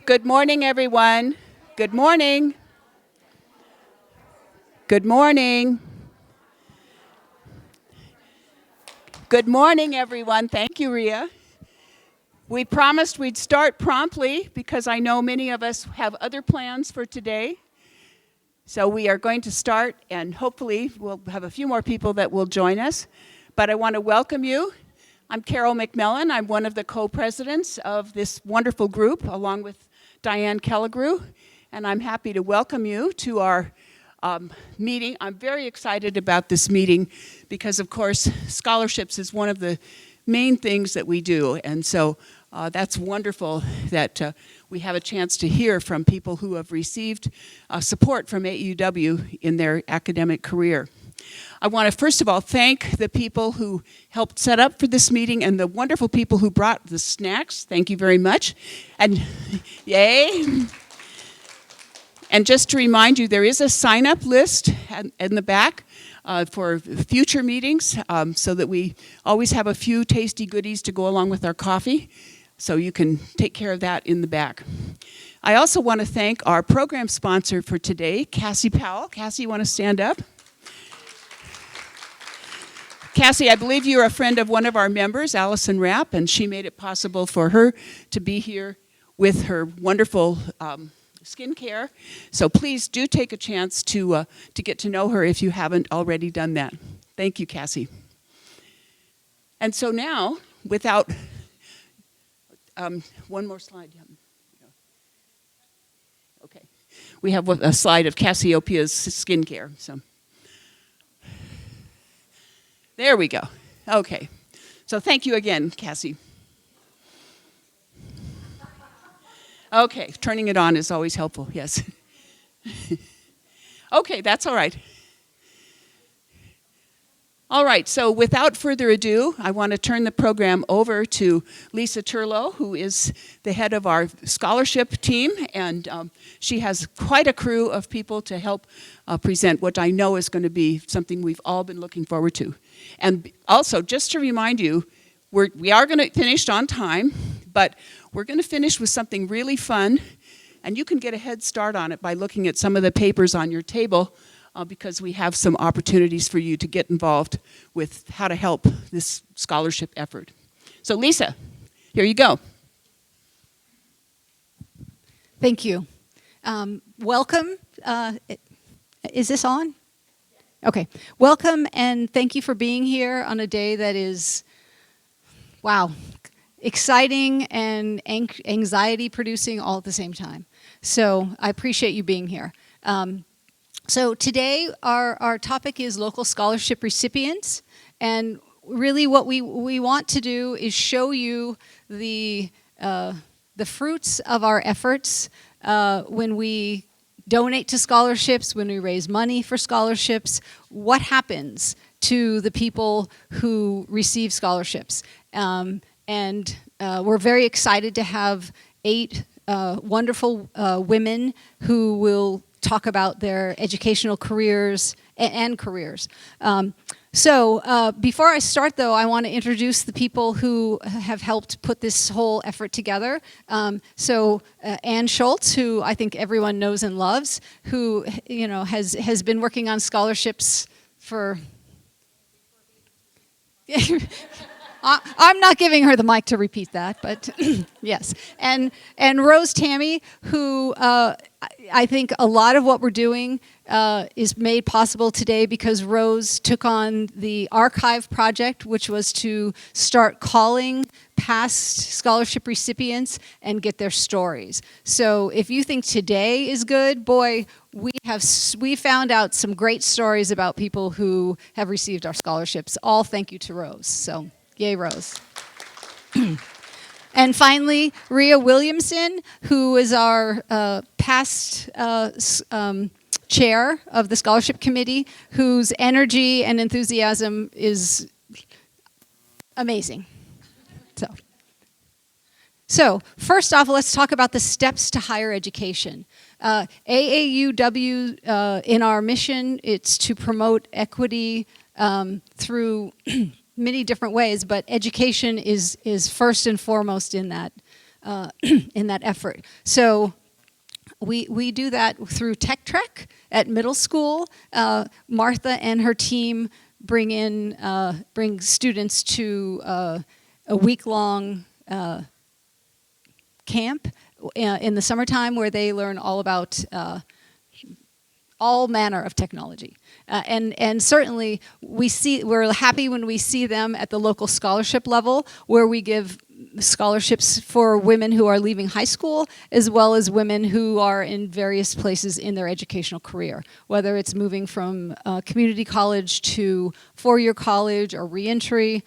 Good morning, everyone. Good morning. Good morning. Good morning, everyone. Thank you, Rhea. We promised we'd start promptly because I know many of us have other plans for today. So we are going to start, and hopefully we'll have a few more people that will join us. But I want to welcome you. I'm Carol McCammon. I'm one of the co-presidents of this wonderful group, along with Diane Kelligrew, and I'm happy to welcome you to our meeting. I'm very excited about this meeting because, of course, scholarships is one of the main things that we do, and so that's wonderful that we have a chance to hear from people who have received support from AAUW in their academic career. I want to first of all thank the people who helped set up for this meeting and the wonderful people who brought the snacks. Thank you very much. And yay. And just to remind you, there is a sign-up list in the back for future meetings so that we always have a few tasty goodies to go along with our coffee. So you can take care of that in the back. I also want to thank our program sponsor for today, Cassie Powell. Cassie, you want to stand up? Cassie, I believe you're a friend of one of our members, Allison Rapp, and she made it possible for her to be here with her wonderful skincare. So please do take a chance to get to know her if you haven't already done that. Thank you, Cassie. And so now, without one more slide. Okay, we have a slide of Cassiopeia's skincare. So. There we go. Okay. So thank you again, Cassie. Okay, turning it on is always helpful, yes. Okay, that's all right. All right, so without further ado, I want to turn the program over to Lisa Turlow, who is the head of our scholarship team, and she has quite a crew of people to help present what I know is going to be something we've all been looking forward to. And also, just to remind you, we are going to finish on time, but we're going to finish with something really fun, and you can get a head start on it by looking at some of the papers on your table, because we have some opportunities for you to get involved with how to help this scholarship effort. So Lisa, here you go. Thank you. Welcome. Is this on? Okay. Welcome and thank you for being here on a day that is, wow, exciting and anxiety producing all at the same time. So I appreciate you being here. So today our topic is local scholarship recipients, and really what we want to do is show you the fruits of our efforts when we donate to scholarships, when we raise money for scholarships, what happens to the people who receive scholarships. And we're very excited to have 8 wonderful women who will talk about their educational careers and careers. So before I start, though, I want to introduce the people who have helped put this whole effort together. Ann Schultz, who I think everyone knows and loves, who has been working on scholarships for. I'm not giving her the mic to repeat that, but yes. And Rose Tammy, who I think a lot of what we're doing is made possible today because Rose took on the archive project, which was to start calling past scholarship recipients and get their stories. So if you think today is good, boy, we found out some great stories about people who have received our scholarships. All thank you to Rose. So. Yay, Rose. And finally, Rhea Williamson, who is our past chair of the scholarship committee, whose energy and enthusiasm is amazing. So first off, let's talk about the steps to higher education. AAUW, in our mission, it's to promote equity through many different ways, but education is first and foremost in that. in that effort. So we do that through Tech Trek at middle school. Martha and her team bring students to a week-long camp in the summertime where they learn all about all manner of technology. And certainly we're happy when we see them at the local scholarship level, where we give scholarships for women who are leaving high school, as well as women who are in various places in their educational career, whether it's moving from community college to four-year college or reentry,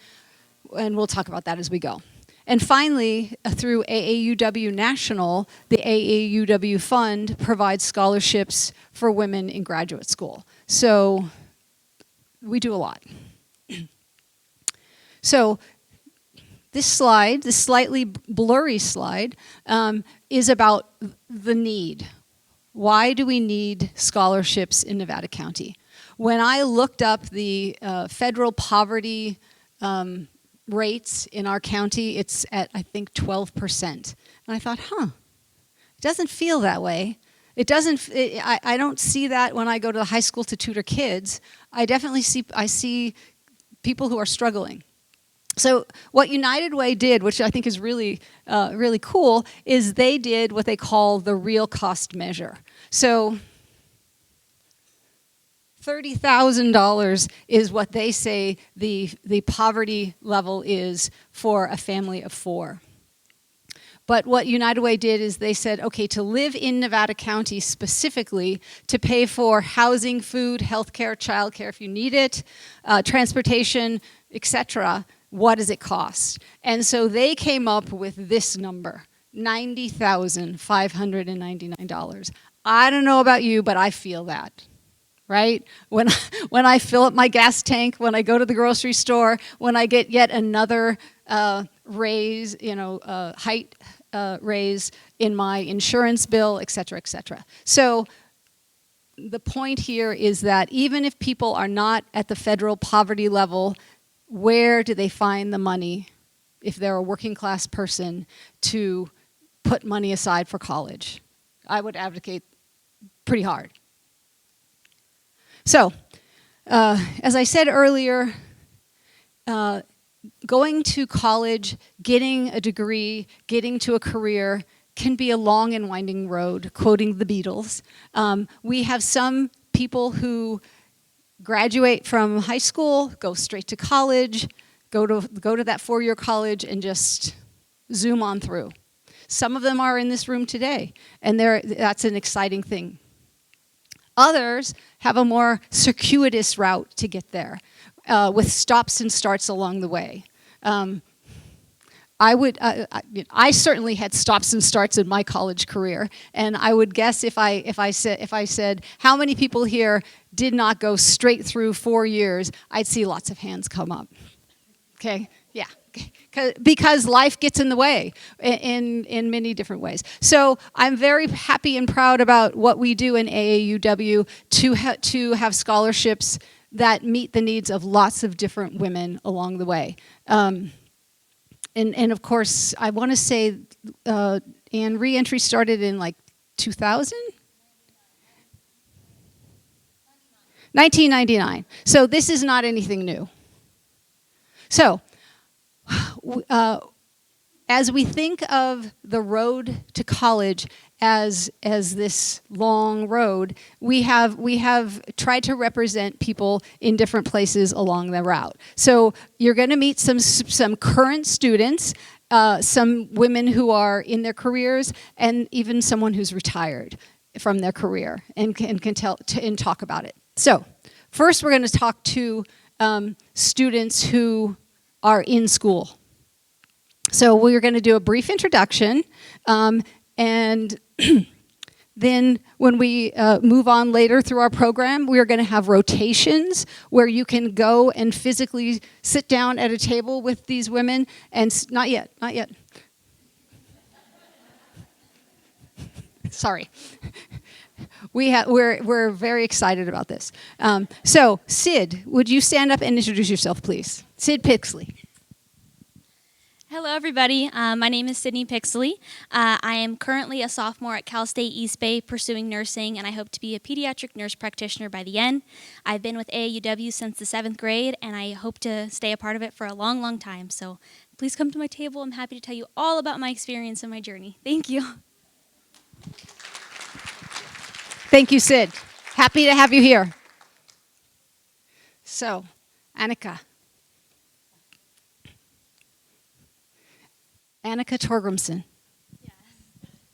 and we'll talk about that as we go. And finally, through AAUW National, the AAUW Fund provides scholarships for women in graduate school. So we do a lot. So this slide, this slightly blurry slide, is about the need. Why do we need scholarships in Nevada County? When I looked up the federal poverty rates in our county, it's at, I think, 12%. And I thought, it doesn't feel that way. It doesn't, I don't see that when I go to the high school to tutor kids. I definitely see people who are struggling. So what United Way did, which I think is really, really cool, is they did what they call the real cost measure. So $30,000 is what they say the poverty level is for a family of four. But what United Way did is they said, okay, to live in Nevada County specifically, to pay for housing, food, healthcare, childcare if you need it, transportation, etc., what does it cost? And so they came up with this number, $90,599. I don't know about you, but I feel that. Right? When I fill up my gas tank, when I go to the grocery store, when I get yet another raise, height raise in my insurance bill, et cetera, et cetera. So the point here is that even if people are not at the federal poverty level, where do they find the money, if they're a working class person, to put money aside for college? I would advocate pretty hard. So, as I said earlier, going to college, getting a degree, getting to a career can be a long and winding road, quoting the Beatles. We have some people who graduate from high school, go straight to college, go to that four-year college and just zoom on through. Some of them are in this room today, and that's an exciting thing. Others have a more circuitous route to get there, with stops and starts along the way. I certainly had stops and starts in my college career, and I would guess if I said how many people here did not go straight through 4 years, I'd see lots of hands come up. Okay, yeah. Because life gets in the way in many different ways. So I'm very happy and proud about what we do in AAUW to have scholarships that meet the needs of lots of different women along the way. And of course, I want to say, and reentry started in like 2000? 1999. So this is not anything new. So, as we think of the road to college as this long road, we have tried to represent people in different places along the route. So you're going to meet some current students, some women who are in their careers, and even someone who's retired from their career and can talk about it. So first, we're going to talk to students who are in school. So we're going to do a brief introduction, and then when we move on later through our program, we are going to have rotations where you can go and physically sit down at a table with these women, and not yet. Sorry. We're very excited about this. So, Sid, would you stand up and introduce yourself, please? Sid Pixley. Hello, everybody. My name is Sydney Pixley. I am currently a sophomore at Cal State East Bay pursuing nursing, and I hope to be a pediatric nurse practitioner by the end. I've been with AAUW since the 7th grade, and I hope to stay a part of it for a long, long time. So please come to my table. I'm happy to tell you all about my experience and my journey. Thank you. Thank you, Sid. Happy to have you here. So, Aneka. Aneka Torgrimson.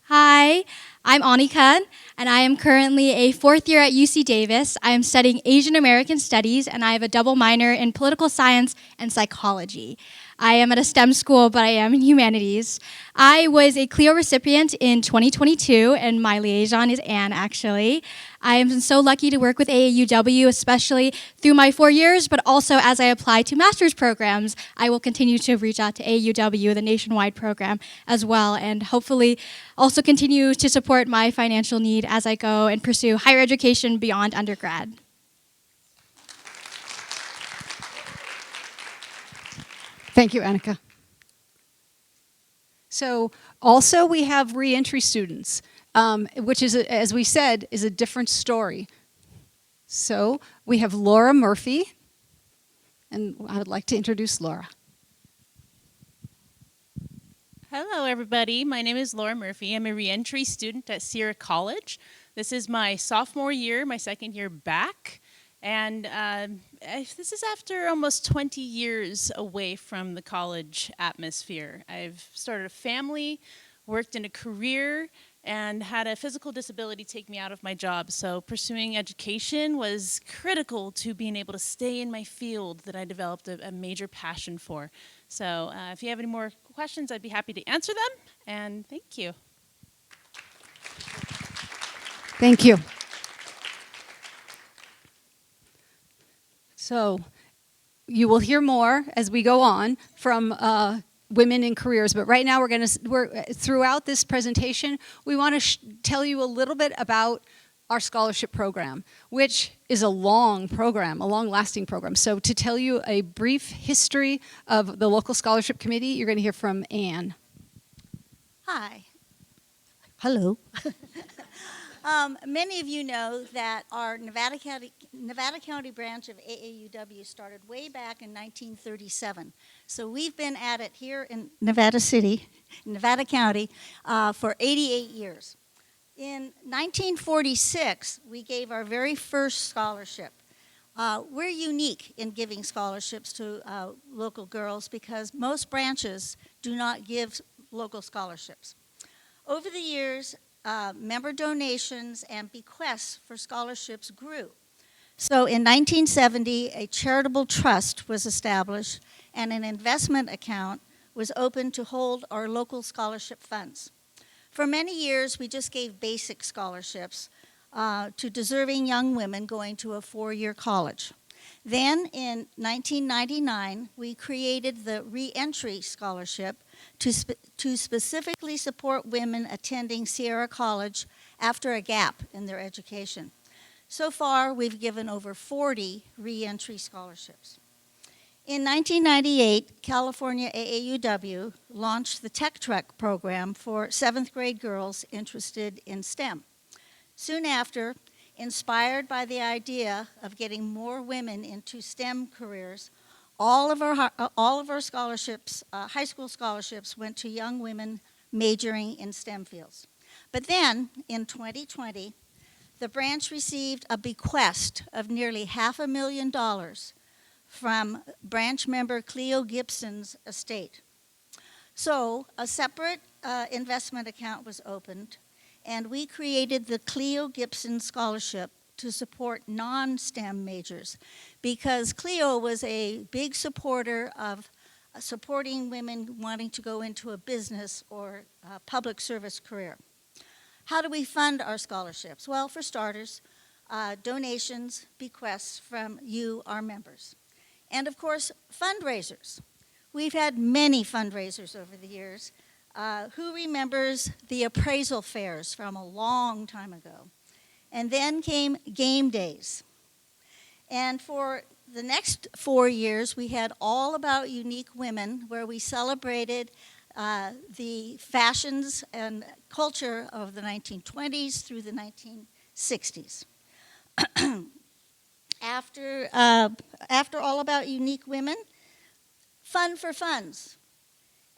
Hi, I'm Aneka, and I am currently a 4th year at UC Davis. I am studying Asian American Studies, and I have a double minor in political science and psychology. I am at a STEM school, but I am in humanities. I was a Clio recipient in 2022, and my liaison is Anne, actually. I am so lucky to work with AAUW, especially through my 4 years, but also as I apply to master's programs, I will continue to reach out to AAUW, the nationwide program, as well, and hopefully also continue to support my financial need as I go and pursue higher education beyond undergrad. Thank you, Aneka. So also we have reentry students, which is, as we said, is a different story. So we have Laura Murphy, and I would like to introduce Laura. Hello, everybody. My name is Laura Murphy. I'm a reentry student at Sierra College. This is my sophomore year, my 2nd year back. And this is after almost 20 years away from the college atmosphere. I've started a family, worked in a career, and had a physical disability take me out of my job. So pursuing education was critical to being able to stay in my field that I developed a major passion for. So if you have any more questions, I'd be happy to answer them. And thank you. Thank you. So you will hear more as we go on from women in careers, but right now we're throughout this presentation, we want to tell you a little bit about our scholarship program, which is a long program, a long-lasting program. So to tell you a brief history of the local scholarship committee, you're going to hear from Anne. Hi. Hello. Many of you know that our Nevada County branch of AAUW started way back in 1937. So we've been at it here in Nevada City, Nevada County, for 88 years. In 1946, we gave our very first scholarship. We're unique in giving scholarships to local girls because most branches do not give local scholarships. Over the years, member donations and bequests for scholarships grew. So in 1970, a charitable trust was established and an investment account was opened to hold our local scholarship funds. For many years, we just gave basic scholarships to deserving young women going to a 4-year college. Then in 1999, we created the Reentry Scholarship to specifically support women attending Sierra College after a gap in their education. So far, we've given over 40 reentry scholarships. In 1998, California AAUW launched the Tech Trek program for 7th grade girls interested in STEM. Soon after, inspired by the idea of getting more women into STEM careers, all of our scholarships, high school scholarships, went to young women majoring in STEM fields. But then, in 2020, the branch received a bequest of nearly $500,000 from branch member Cleo Gibson's estate. So a separate investment account was opened, and we created the Cleo Gibson Scholarship to support non-STEM majors, because Cleo was a big supporter of supporting women wanting to go into a business or a public service career. How do we fund our scholarships? Well, for starters, donations, bequests from you, our members. And of course, fundraisers. We've had many fundraisers over the years. Who remembers the appraisal fairs from a long time ago? And then came game days. And for the next 4 years, we had All About Unique Women, where we celebrated the fashions and culture of the 1920s through the 1960s. After All About Unique Women, Fun for Funds.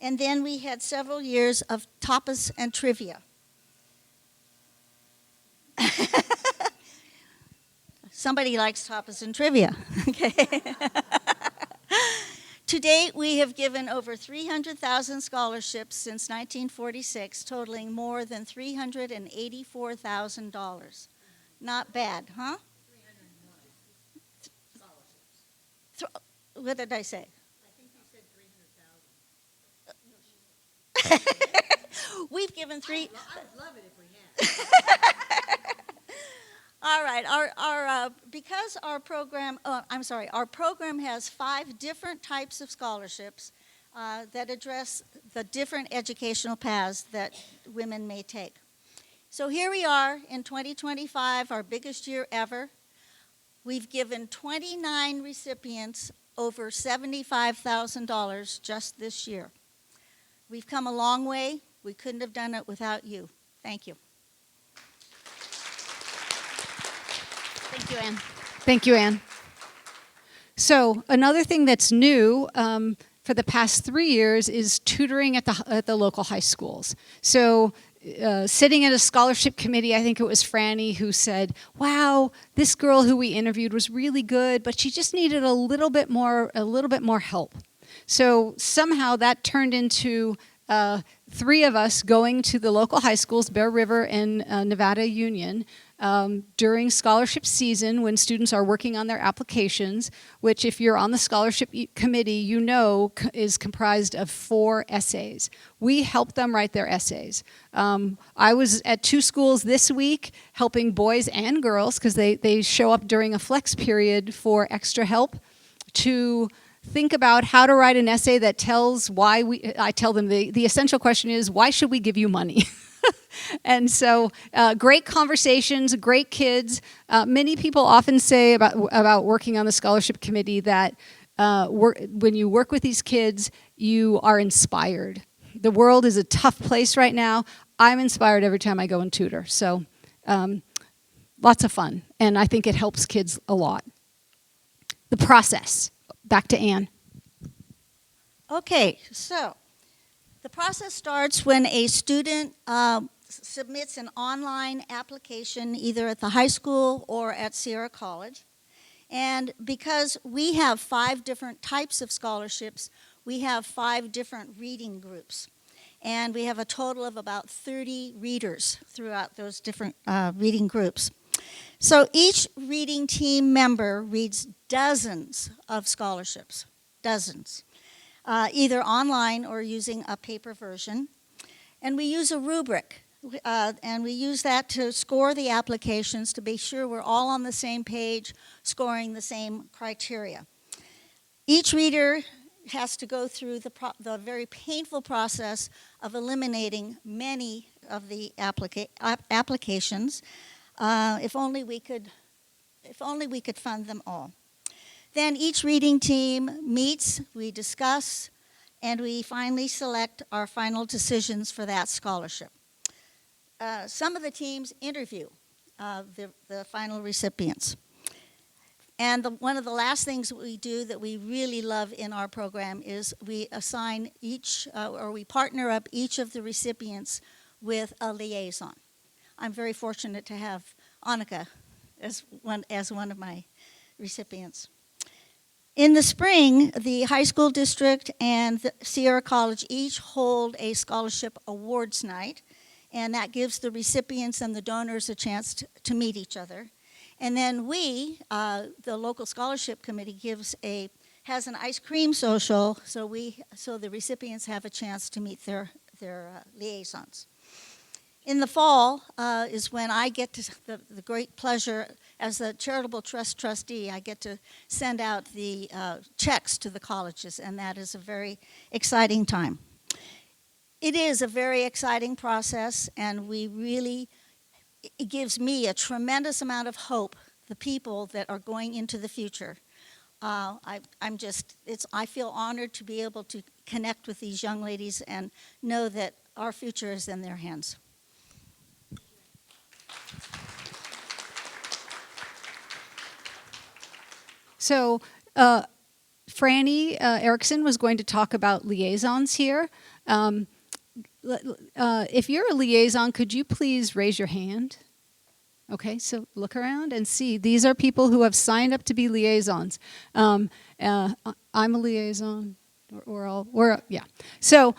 And then we had several years of tapas and trivia. Somebody likes tapas and trivia. Okay. To date, we have given over 300,000 scholarships since 1946, totaling more than $384,000. Not bad, huh? What did I say? I think you said 300,000. We've given three. I would love it if we had. All right, because our program, our program has 5 different types of scholarships that address the different educational paths that women may take. So here we are in 2025, our biggest year ever. We've given 29 recipients over $75,000 just this year. We've come a long way. We couldn't have done it without you. Thank you. Thank you, Anne. Thank you, Anne. So another thing that's new for the past 3 years is tutoring at the local high schools. So sitting at a scholarship committee, I think it was Franny who said, wow, this girl who we interviewed was really good, but she just needed a little bit more help. So somehow that turned into 3 of us going to the local high schools, Bear River and Nevada Union, during scholarship season when students are working on their applications, which if you're on the scholarship committee, you know is comprised of 4 essays. We help them write their essays. I was at 2 schools this week helping boys and girls, because they show up during a flex period for extra help, to think about how to write an essay that tells why I tell them the essential question is, why should we give you money? And so great conversations, great kids. Many people often say about working on the scholarship committee that when you work with these kids, you are inspired. The world is a tough place right now. I'm inspired every time I go and tutor. So lots of fun. And I think it helps kids a lot. The process. Back to Anne. Okay, so the process starts when a student submits an online application either at the high school or at Sierra College. And because we have 5 different types of scholarships, we have 5 different reading groups. And we have a total of about 30 readers throughout those different reading groups. So each reading team member reads dozens of scholarships, dozens, either online or using a paper version. And we use a rubric, and we use that to score the applications to be sure we're all on the same page, scoring the same criteria. Each reader has to go through the very painful process of eliminating many of the applications. If only we could fund them all. Then each reading team meets, we discuss, and we finally select our final decisions for that scholarship. Some of the teams interview the final recipients. And one of the last things that we do that we really love in our program is we assign we partner up each of the recipients with a liaison. I'm very fortunate to have Aneka as one of my recipients. In the spring, the high school district and the Sierra College each hold a scholarship awards night, and that gives the recipients and the donors a chance to meet each other. And then we, the local scholarship committee, has an ice cream social, so the recipients have a chance to meet their liaisons. In the fall is when I get the great pleasure, as the charitable trust trustee, I get to send out the checks to the colleges, and that is a very exciting time. It is a very exciting process, and it gives me a tremendous amount of hope, the people that are going into the future. I feel honored to be able to connect with these young ladies and know that our future is in their hands. So, Franny Erickson was going to talk about liaisons here. If you're a liaison, could you please raise your hand? Okay, so look around and see. These are people who have signed up to be liaisons. I'm a liaison. Yeah. So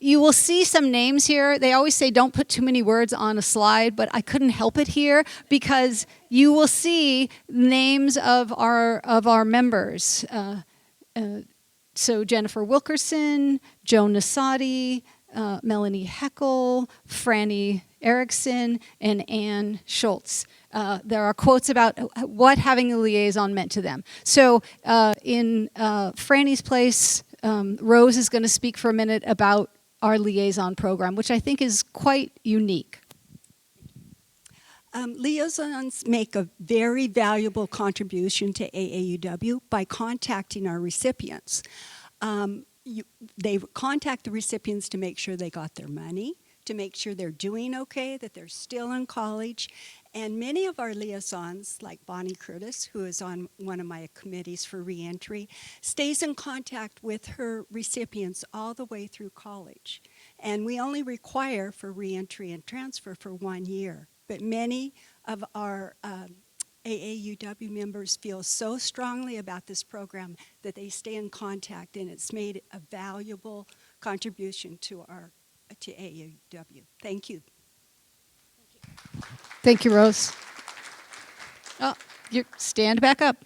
you will see some names here. They always say don't put too many words on a slide, but I couldn't help it here because you will see names of our members. So Jennifer Wilkerson, Joan Nassadi, Melanie Heckel, Franny Erickson, and Anne Schultz. There are quotes about what having a liaison meant to them. So in Franny's place, Rose is going to speak for a minute about our liaison program, which I think is quite unique. Liaisons make a very valuable contribution to AAUW by contacting our recipients. They contact the recipients to make sure they got their money, to make sure they're doing okay, that they're still in college. And many of our liaisons, like Bonnie Curtis, who is on one of my committees for reentry, stays in contact with her recipients all the way through college. And we only require for reentry and transfer for 1 year. But many of our AAUW members feel so strongly about this program that they stay in contact, and it's made a valuable contribution to AAUW. Thank you. Thank you, Rose. Oh, you stand back up.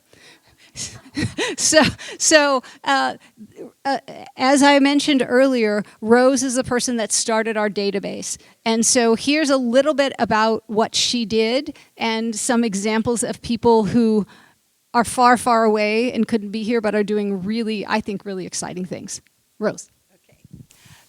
So as I mentioned earlier, Rose is the person that started our database. And so here's a little bit about what she did and some examples of people who are far, far away and couldn't be here but are doing really, I think, really exciting things. Rose.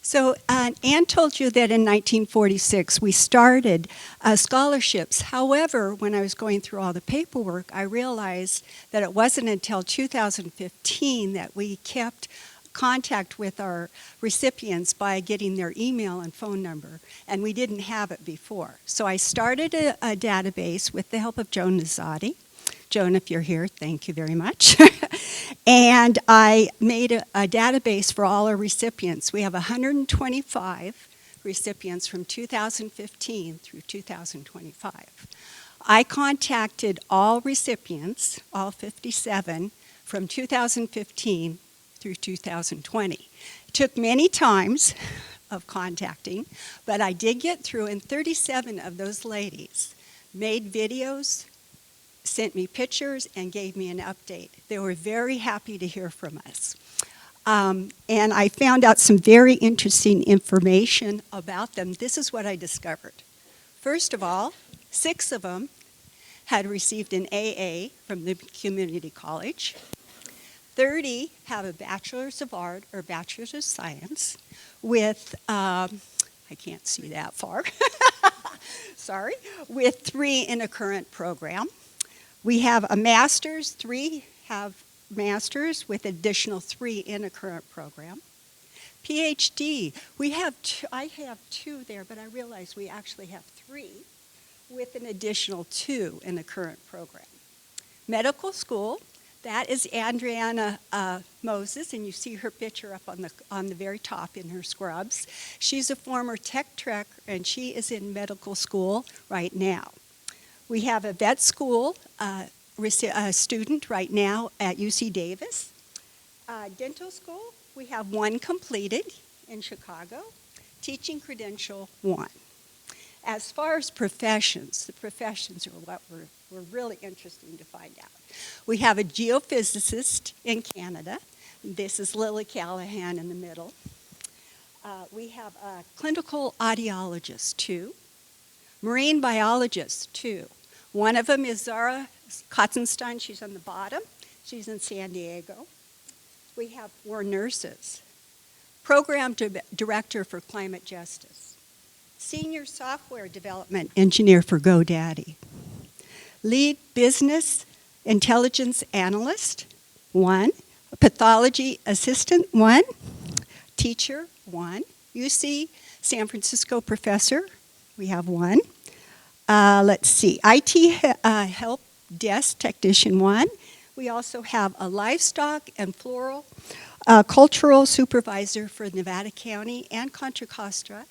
So Anne told you that in 1946 we started scholarships. However, when I was going through all the paperwork, I realized that it wasn't until 2015 that we kept contact with our recipients by getting their email and phone number, and we didn't have it before. So I started a database with the help of Joan Nassadi. Joan, if you're here, thank you very much. And I made a database for all our recipients. We have 125 recipients from 2015 through 2025. I contacted all recipients, all 57, from 2015 through 2020. It took many times of contacting, but I did get through, and 37 of those ladies made videos, sent me pictures, and gave me an update. They were very happy to hear from us. And I found out some very interesting information about them. This is what I discovered. First of all, 6 of them had received an AA from the community college. 30 have a Bachelor's of Art or Bachelor's of Science with, I can't see that far, sorry, with 3 in a current program. We have a master's, 3 have masters with additional 3 in a current program. PhD, I have 2 there, but I realize we actually have 3 with an additional 2 in the current program. Medical school, that is Adriana Moses, and you see her picture up on the very top in her scrubs. She's a former tech trek, and she is in medical school right now. We have a vet school student right now at UC Davis. Dental school, we have 1 completed in Chicago. Teaching credential 1. As far as professions, the professions are what we're really interesting to find out. We have a geophysicist in Canada. This is Lily Callahan in the middle. We have a clinical audiologist, 2. Marine biologist, 2. One of them is Zara Kotzenstein. She's on the bottom. She's in San Diego. We have 4 nurses. Program director for climate justice. Senior software development engineer for GoDaddy. Lead business intelligence analyst 1. Pathology assistant, 1. Teacher, 1. UC San Francisco professor, we have 1. Let's see, IT help desk technician, 1. We also have a livestock and floral cultural supervisor for Nevada County and Contra Costa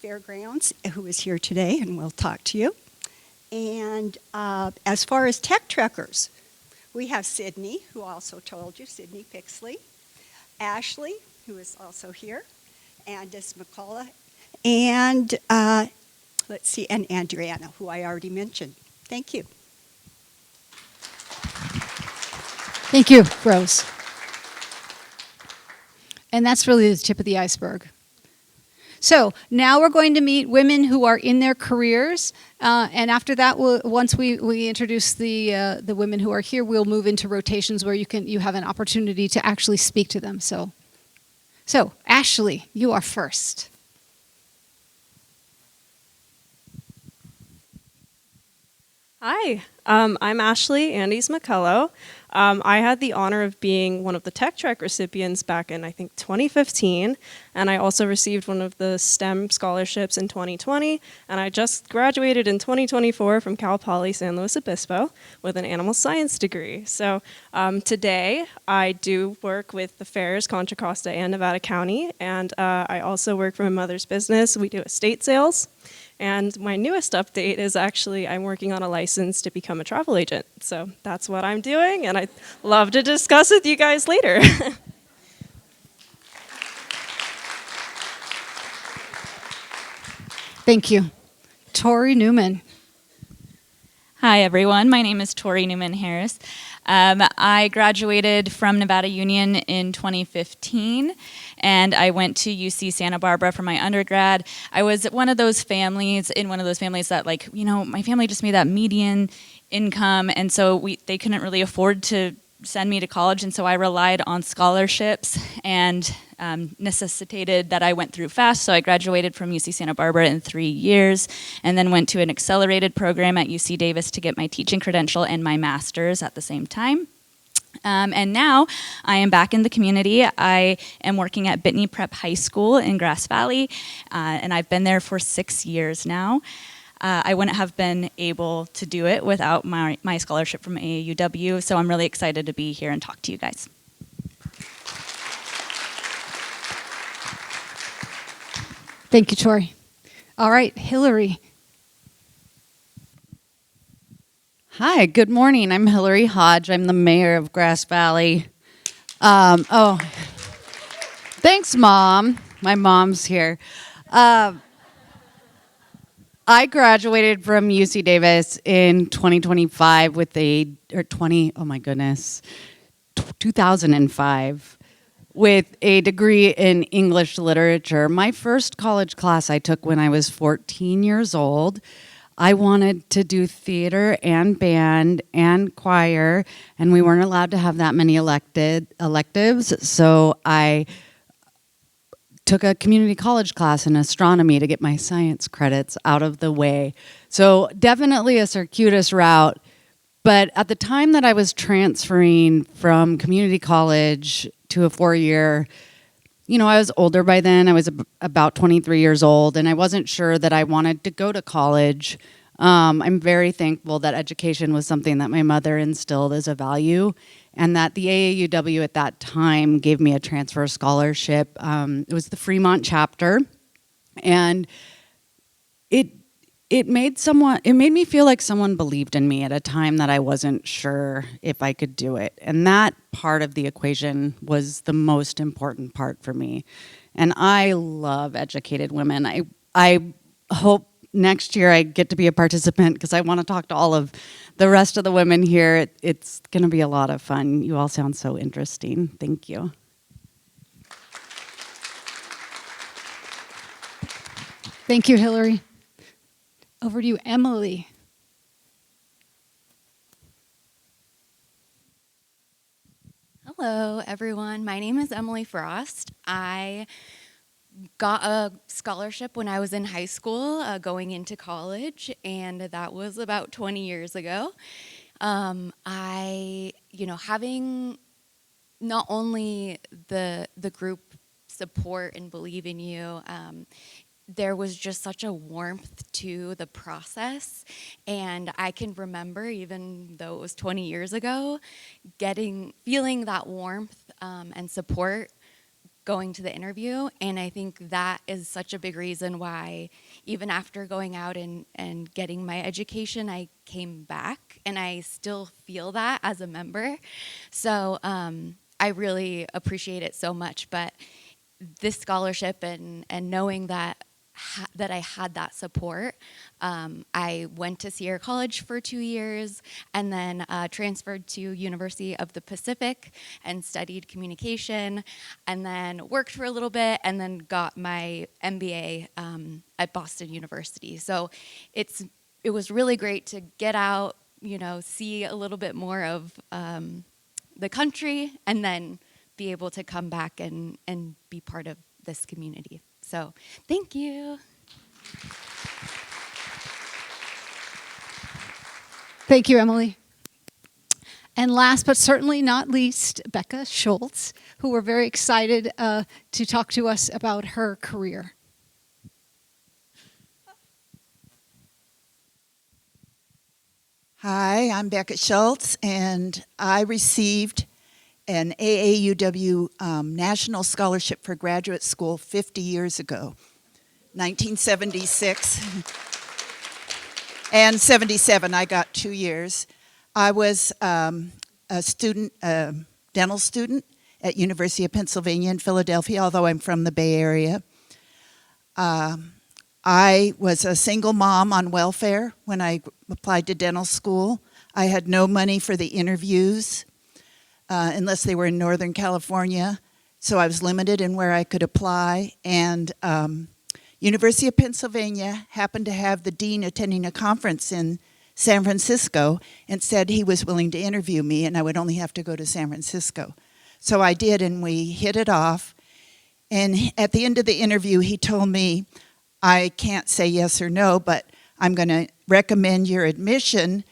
Fairgrounds, who is here today and will talk to you. And as far as tech truckers, we have Sydney, who also told you, Sydney Pixley, Ashley, who is also here, Andes-McCullough, and let's see, and Adriana, who I already mentioned. Thank you. Thank you, Rose. And that's really the tip of the iceberg. So now we're going to meet women who are in their careers, and after that, once we introduce the women who are here, we'll move into rotations where you have an opportunity to actually speak to them. So Ashley, you are first. Hi, I'm Ashley Andes-McCullough. I had the honor of being one of the Tech Trek recipients back in, I think, 2015, and I also received one of the STEM scholarships in 2020, and I just graduated in 2024 from Cal Poly San Luis Obispo with an animal science degree. So today, I do work with the fairs, Contra Costa and Nevada County, and I also work for my mother's business. We do estate sales. And my newest update is actually I'm working on a license to become a travel agent. So that's what I'm doing, and I'd love to discuss with you guys later. Thank you. Tori Newman. Hi, everyone. My name is Tori Newman Harris. I graduated from Nevada Union in 2015, and I went to UC Santa Barbara for my undergrad. I was one of those families, that, like, you know, my family just made that median income, and so they couldn't really afford to send me to college, and so I relied on scholarships and necessitated that I went through fast. So I graduated from UC Santa Barbara in 3 years and then went to an accelerated program at UC Davis to get my teaching credential and my master's at the same time. And now I am back in the community. I am working at Bitney Prep High School in Grass Valley, and I've been there for 6 years now. I wouldn't have been able to do it without my scholarship from AAUW, so I'm really excited to be here and talk to you guys. Thank you, Tori. All right, Hilary. Hi, good morning. I'm Hilary Hodge. I'm the mayor of Grass Valley. Thanks, Mom. My mom's here. I graduated from UC Davis in 2005 with 2005 with a degree in English literature. My first college class I took when I was 14 years old. I wanted to do theater and band and choir, and we weren't allowed to have that many electives, so I took a community college class in astronomy to get my science credits out of the way. So definitely a circuitous route, but at the time that I was transferring from community college to a 4-year, you know, I was older by then. I was about 23 years old, and I wasn't sure that I wanted to go to college. I'm very thankful that education was something that my mother instilled as a value, and that the AAUW at that time gave me a transfer scholarship. It was the Fremont chapter, and it made me feel like someone believed in me at a time that I wasn't sure if I could do it. And that part of the equation was the most important part for me. And I love educated women. I hope next year I get to be a participant because I want to talk to all of the rest of the women here. It's going to be a lot of fun. You all sound so interesting. Thank you. Thank you, Hilary. Over to you, Emily. Hello, everyone. My name is Emily Frost. I got a scholarship when I was in high school going into college, and that was about 20 years ago. Having not only the group support and believe in you, there was just such a warmth to the process. And I can remember, even though it was 20 years ago, feeling that warmth and support going to the interview. And I think that is such a big reason why, even after going out and getting my education, I came back, and I still feel that as a member. So I really appreciate it so much. But this scholarship and knowing that I had that support. I went to Sierra College for 2 years, and then transferred to University of the Pacific and studied communication, and then worked for a little bit, and then got my MBA at Boston University. So it was really great to get out, see a little bit more of the country, and then be able to come back and be part of this community. So, thank you. Thank you, Emily. And last but certainly not least, Becca Schultz, who we're very excited to talk to us about her career. Hi, I'm Becca Schultz, and I received an AAUW National Scholarship for Graduate School 50 years ago, 1976. And 77, I got 2 years. I was a student, dental student at University of Pennsylvania in Philadelphia, although I'm from the Bay Area. I was a single mom on welfare when I applied to dental school. I had no money for the interviews, unless they were in Northern California, so I was limited in where I could apply. And University of Pennsylvania happened to have the dean attending a conference in San Francisco and said he was willing to interview me, and I would only have to go to San Francisco. So I did, and we hit it off. And at the end of the interview, he told me, I can't say yes or no, but I'm going to recommend your admission,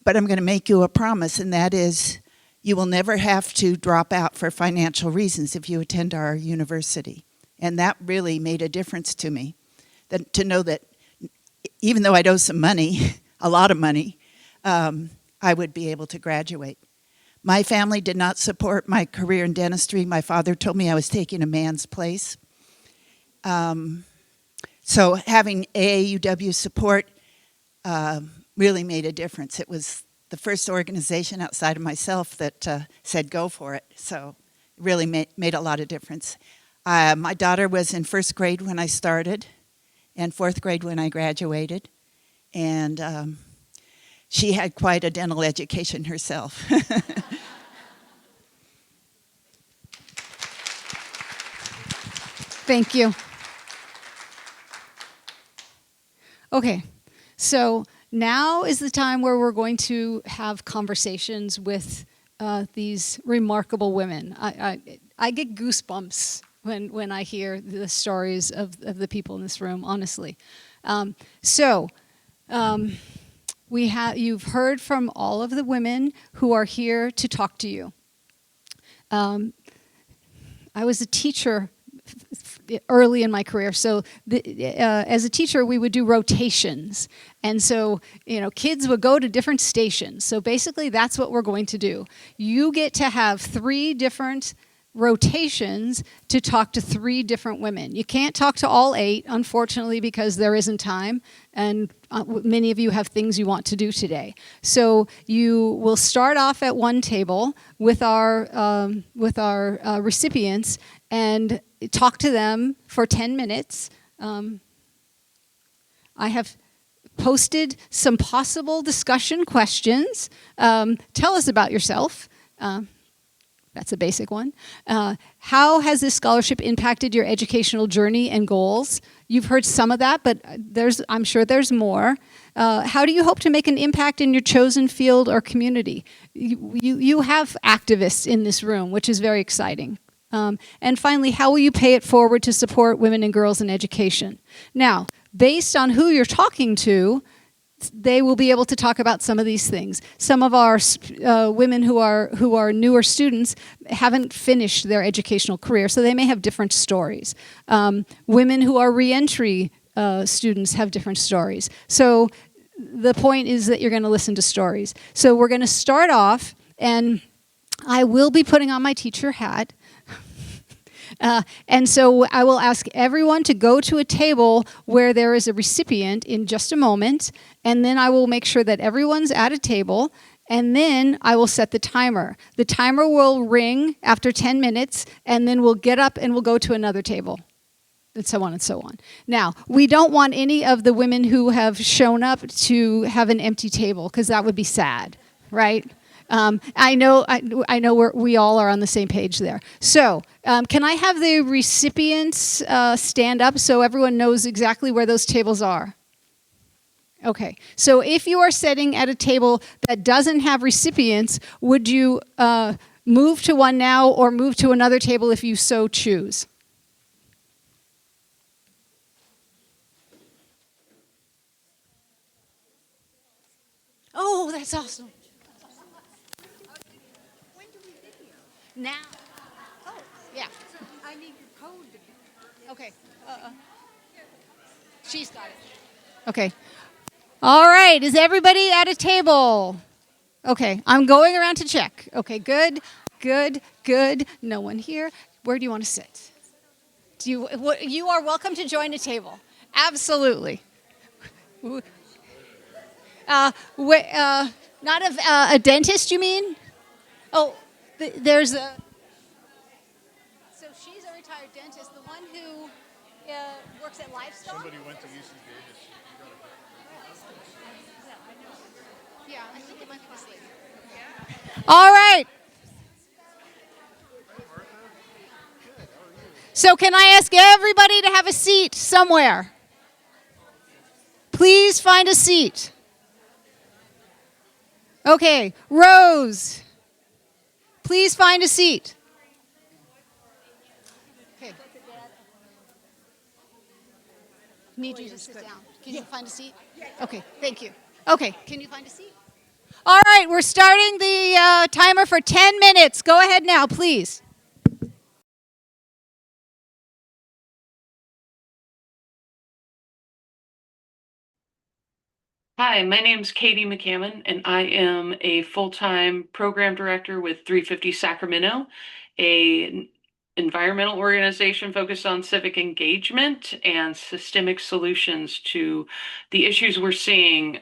but I'm going to make you a promise, and that is you will never have to drop out for financial reasons if you attend our university. And that really made a difference to me, to know that even though I'd owe some money, a lot of money, I would be able to graduate. My family did not support my career in dentistry. My father told me I was taking a man's place. So having AAUW support really made a difference. It was the first organization outside of myself that said go for it. So it really made a lot of difference. My daughter was in first grade when I started and fourth grade when I graduated. And she had quite a dental education herself. Thank you. Okay, so now is the time where we're going to have conversations with these remarkable women. I get goosebumps when I hear the stories of the people in this room, honestly. You've heard from all of the women who are here to talk to you. I was a teacher early in my career, so as a teacher we would do rotations, and so kids would go to different stations. So basically that's what we're going to do. You get to have 3 different rotations to talk to 3 different women. You can't talk to all 8, unfortunately, because there isn't time, and many of you have things you want to do today. So you will start off at one table with our recipients and talk to them for 10 minutes. I have posted some possible discussion questions. Tell us about yourself. That's a basic one. How has this scholarship impacted your educational journey and goals? You've heard some of that, but I'm sure there's more. How do you hope to make an impact in your chosen field or community? You have activists in this room, which is very exciting. And finally, how will you pay it forward to support women and girls in education? Now, based on who you're talking to, they will be able to talk about some of these things. Some of our women who are newer students haven't finished their educational career, so they may have different stories. Women who are reentry students have different stories. So the point is that you're going to listen to stories. So we're going to start off, and I will be putting on my teacher hat. And so I will ask everyone to go to a table where there is a recipient in just a moment, and then I will make sure that everyone's at a table, and then I will set the timer. The timer will ring after 10 minutes, and then we'll get up and we'll go to another table, and so on and so on. Now, we don't want any of the women who have shown up to have an empty table, because that would be sad, right? I know we all are on the same page there. So, can I have the recipients stand up so everyone knows exactly where those tables are? Okay. So, if you are sitting at a table that doesn't have recipients, would you move to one now or move to another table if you so choose? Oh, that's awesome. Now. Oh, yeah. I need your code. Okay. She's got it. Okay. All right. Is everybody at a table? Okay. I'm going around to check. Okay. Good. Good. Good. No one here. Where do you want to sit? You are welcome to join a table. Absolutely. Not a dentist, you mean? Oh. There's a. So she's a retired dentist. The one who works at Livestock. Somebody went to UC Davis. Yeah, I think it might be Pixley. Yeah. All right. So can I ask everybody to have a seat somewhere? Please find a seat. Okay, Rose. Please find a seat. Okay. Need you to sit down. Can you find a seat? Okay, thank you. Okay, can you find a seat? All right, we're starting the timer for 10 minutes. Go ahead now, please. Hi, my name's Katie McCammon, and I am a full-time program director with 350 Sacramento, an environmental organization focused on civic engagement and systemic solutions to the issues we're seeing,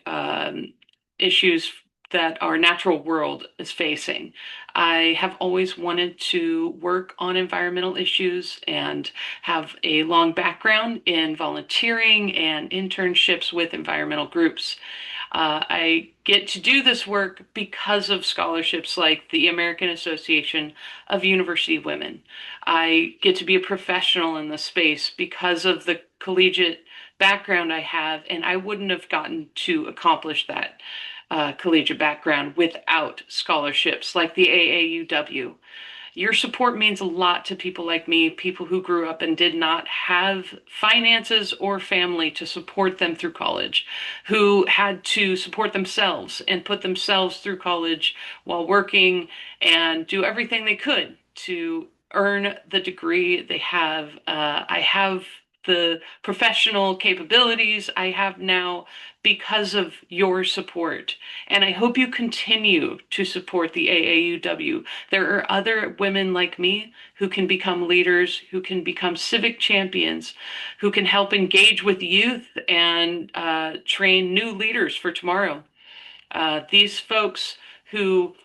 issues that our natural world is facing. I have always wanted to work on environmental issues and have a long background in volunteering and internships with environmental groups. I get to do this work because of scholarships like the American Association of University Women. I get to be a professional in this space because of the collegiate background I have, and I wouldn't have gotten to accomplish that collegiate background without scholarships like the AAUW. Your support means a lot to people like me, people who grew up and did not have finances or family to support them through college, who had to support themselves and put themselves through college while working and do everything they could to earn the degree they have. I have the professional capabilities I have now because of your support. And I hope you continue to support the AAUW. There are other women like me who can become leaders, who can become civic champions, who can help engage with youth and train new leaders for tomorrow. These folks who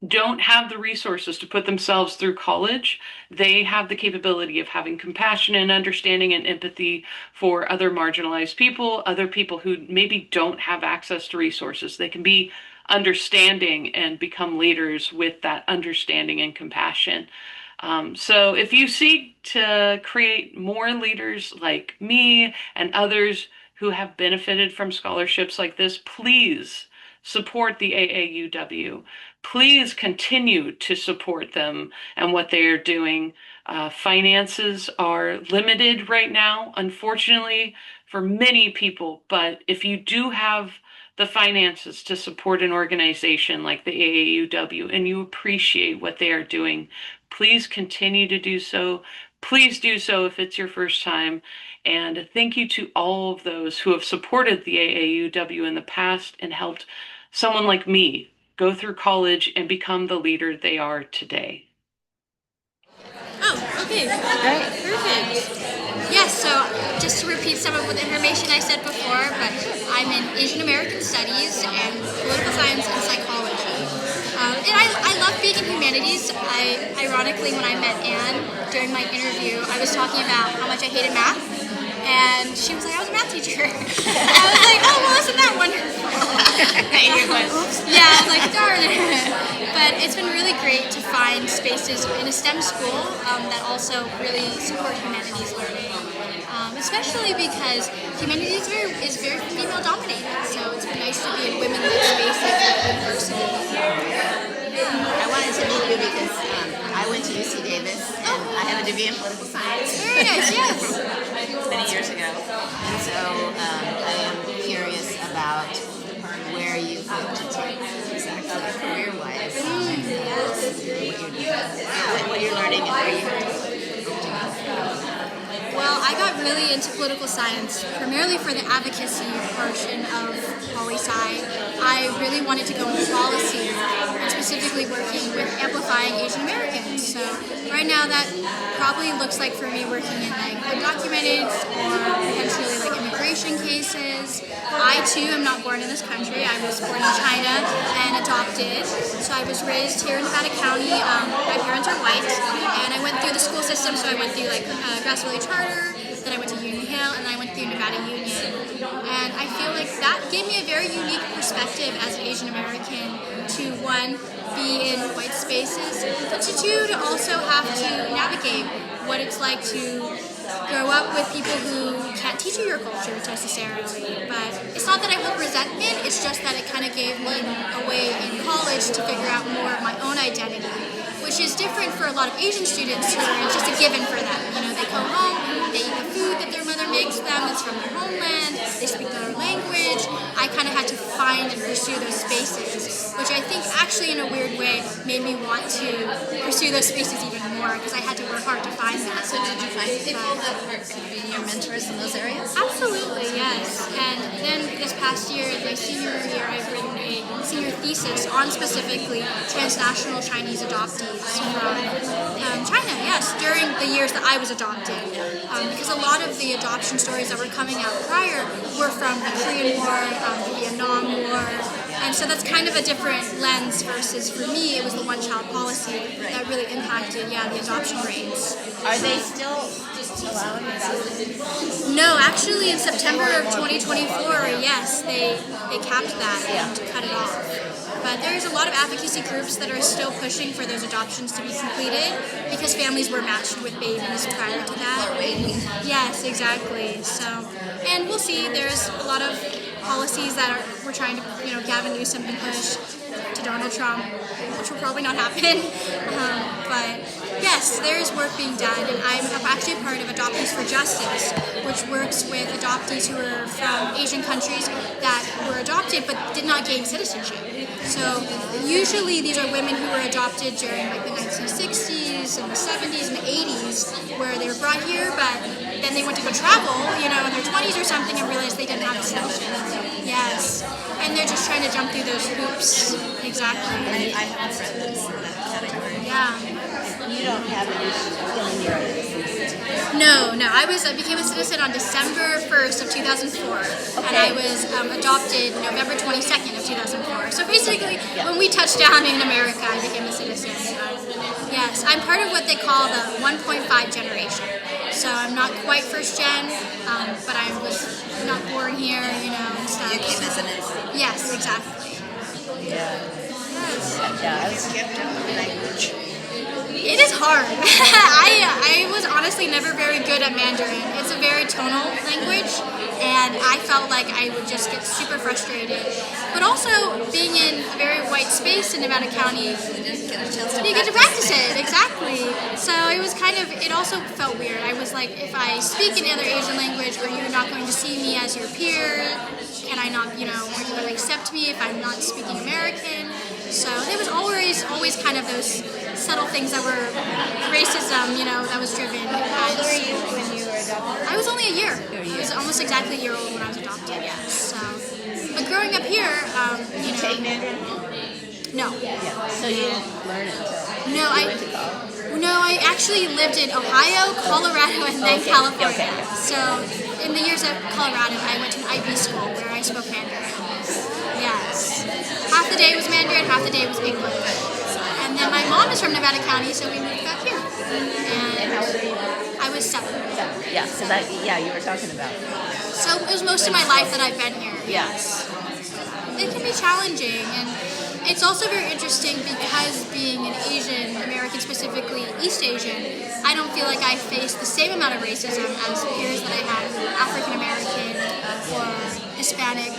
don't have the resources to put themselves through college, they have the capability of having compassion and understanding and empathy for other marginalized people, other people who maybe don't have access to resources. They can be understanding and become leaders with that understanding and compassion. So if you seek to create more leaders like me and others who have benefited from scholarships like this, please support the AAUW. Please continue to support them and what they are doing. Finances are limited right now, unfortunately, for many people. But if you do have the finances to support an organization like the AAUW and you appreciate what they are doing, please continue to do so. Please do so if it's your first time. And thank you to all of those who have supported the AAUW in the past and helped someone like me go through college and become the leader they are today. Oh, okay. Great. Perfect. Yes, so just to repeat some of the information I said before, but I'm in Asian American Studies and Political Science and Psychology. And I love being in humanities. Ironically, when I met Anne during my interview, I was talking about how much I hated math. And she was like, I was a math teacher. I was like, oh, well, isn't that wonderful? Yeah, I was like, darn it. But it's been really great to find spaces in a STEM school that also really support humanities learning. Especially because humanities is very female dominated. So it's been nice to be in women-led spaces at university. I wanted to meet you because I went to UC Davis and I have a degree in political science. Very nice, yes. Many years ago. And so I am curious about where you hope to take exactly career-wise. What you're learning and where you hope to go. Well, I got really into political science primarily for the advocacy portion of poli-sci. I really wanted to go into policy and specifically working with amplifying Asian Americans. So right now that probably looks like for me working in like undocumented or potentially like immigration cases. I too am not born in this country. I was born in China and adopted. So I was raised here in Nevada County. My parents are white and I went through the school system. So I went through like Grass Valley Charter, then I went to Union Hill, and then I went through Nevada Union. And I feel like that gave me a very unique perspective as an Asian American to, one, be in white spaces, but to two, to also have to navigate what it's like to grow up with people who can't teach you your culture necessarily. But it's not that I hold resentment, it's just that it kind of gave me a way in college to figure out more of my own identity, which is different for a lot of Asian students who are just a given for them. You know, they go home, they eat the food that their mother makes them, it's from their homeland, they speak their language. I kind of had to find and pursue those spaces, which I think actually in a weird way made me want to pursue those spaces even more because I had to work hard to find that. So did you find people that could be your mentors in those areas? Absolutely, yes. And then this past year, my senior year, I've written a senior thesis on specifically transnational Chinese adoptees from China, yes, during the years that I was adopted. Because a lot of the adoption stories that were coming out prior were from the Korean War, the Vietnam War, and so that's kind of a different lens versus for me, it was the one-child policy that really impacted, the adoption rates. Are they still just allowing adoption? No, actually in September of 2024, yes, they capped that and cut it off. But there's a lot of advocacy groups that are still pushing for those adoptions to be completed because families were matched with babies prior to that. Yes, exactly. So, and we'll see. There's a lot of policies that we're trying to, Gavin Newsom can push to Donald Trump, which will probably not happen. But yes, there is work being done, and I'm actually a part of Adoptees for Justice, which works with adoptees who are from Asian countries that were adopted but did not gain citizenship. So usually these are women who were adopted during like the 1960s and the 70s and the 80s, where they were brought here, but then they went to go travel, in their 20s or something, and realized they didn't have citizenship. Yes, and they're just trying to jump through those hoops. Exactly. I have a friend that's in that category. Yeah. You don't have an issue feeling you're a citizen? No. I became a citizen on December 1st of 2004, and I was adopted November 22nd of 2004. So basically, when we touched down in America, I became a citizen. Yes, I'm part of what they call the 1.5 generation. So I'm not quite first gen, but I was not born here, and stuff. You came as an infant? Yes, exactly. Yeah. Yes. Yeah, I was kept out of language. It is hard. I was honestly never very good at Mandarin. It's a very tonal language, and I felt like I would just get super frustrated. But also, being in a very white space in Nevada County, you get to practice it, exactly. So it was it also felt weird. I was like, if I speak any other Asian language, are you not going to see me as your peer? Can I not, are you going to accept me if I'm not speaking American? So there was always kind of those subtle things that were racism, that was driven. How old were you when you were adopted? I was only a year. I was almost exactly a year old when I was adopted, yes. So, but growing up here, Did you take Mandarin? No. Yeah. So you didn't learn it until No, you went to college? No, I actually lived in Ohio, Colorado, and then California. Okay. So in the years at Colorado, I went to an IB school where I spoke Mandarin. Yes. Half the day was Mandarin, half the day was English. And then my mom is from Nevada County, so we moved back here. And how old were you? I was 7. Yeah, so you were talking about. So it was most of my life that I've been here. Yes. It can be challenging, and it's also very interesting because being an Asian American, specifically East Asian, I don't feel like I face the same amount of racism as peers that I have who are African American or Hispanic.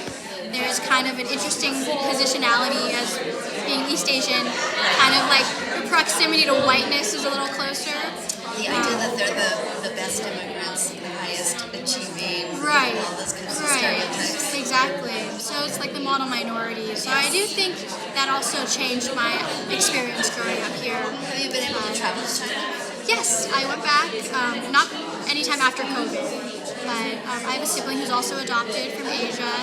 There's kind of an interesting positionality as being East Asian, kind of like the proximity to whiteness is a little closer. The idea that they're the best immigrants, the highest achieving, Right. all those kinds of stereotypes. Exactly. So it's like the model minority. So I do think that also changed my experience growing up here. Have you been able to travel to China? Yes, I went back, not anytime after COVID, but I have a sibling who's also adopted from Asia,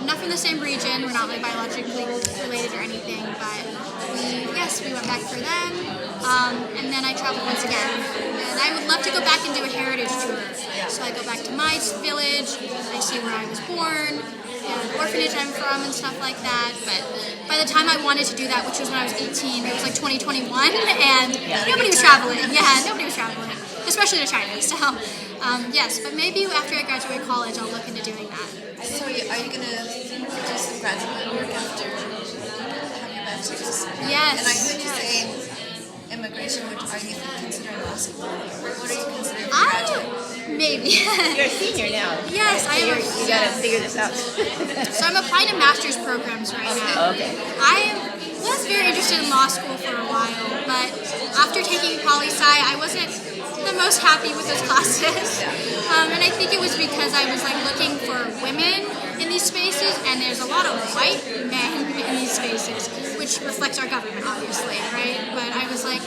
not from the same region, we're not like biologically related or anything, but we went back for them, and then I traveled once again, and I would love to go back and do a heritage tour, so I go back to my village, I see where I was born, the orphanage I'm from and stuff like that, but by the time I wanted to do that, which was when I was 18, it was like 2021, and nobody was traveling. Yeah, nobody was traveling, especially to China. So, yes, but maybe after I graduate college, I'll look into doing that. So are you going to do some graduate work after having your bachelor's? Yes. And I heard you say immigration, are you considering law school? What are you considering for graduate? Maybe. You're a senior now. Yes, I am. You got to figure this out. So I'm applying to master's programs right now. Okay. I was very interested in law school for a while, but after taking poli-sci, I wasn't the most happy with those classes. And I think it was because I was like looking for women in these spaces, and there's a lot of white men in these spaces, which reflects our government, obviously, right? But I was like,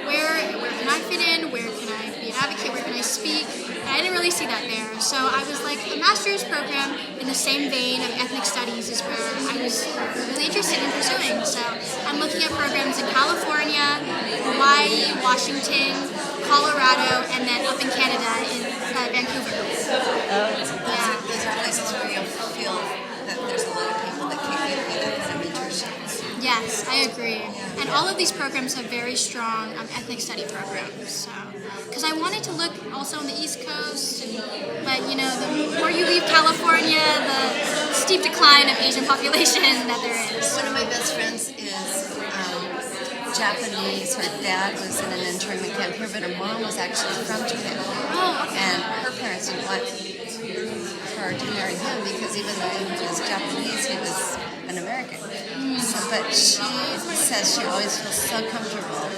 where can I fit in? Where can I be an advocate? Where can I speak? And I didn't really see that there. So I was like, a master's program in the same vein of ethnic studies is where I was really interested in pursuing. So I'm looking at programs in California, Hawaii, Washington, Colorado, and then up in Canada in Vancouver. Those are places where you feel that there's a lot of people that can't get that kind of internships. Yes, I agree. And all of these programs have very strong ethnic study programs. So, because I wanted to look also on the East Coast, but the more you leave California, the steep decline of Asian population that there is. One of my best friends is Japanese. Her dad was in an internment camp here, but her mom was actually from Japan. Oh, okay. And her parents didn't want her to marry him because even though he was Japanese, he was an American. So, but she says she always feels so comfortable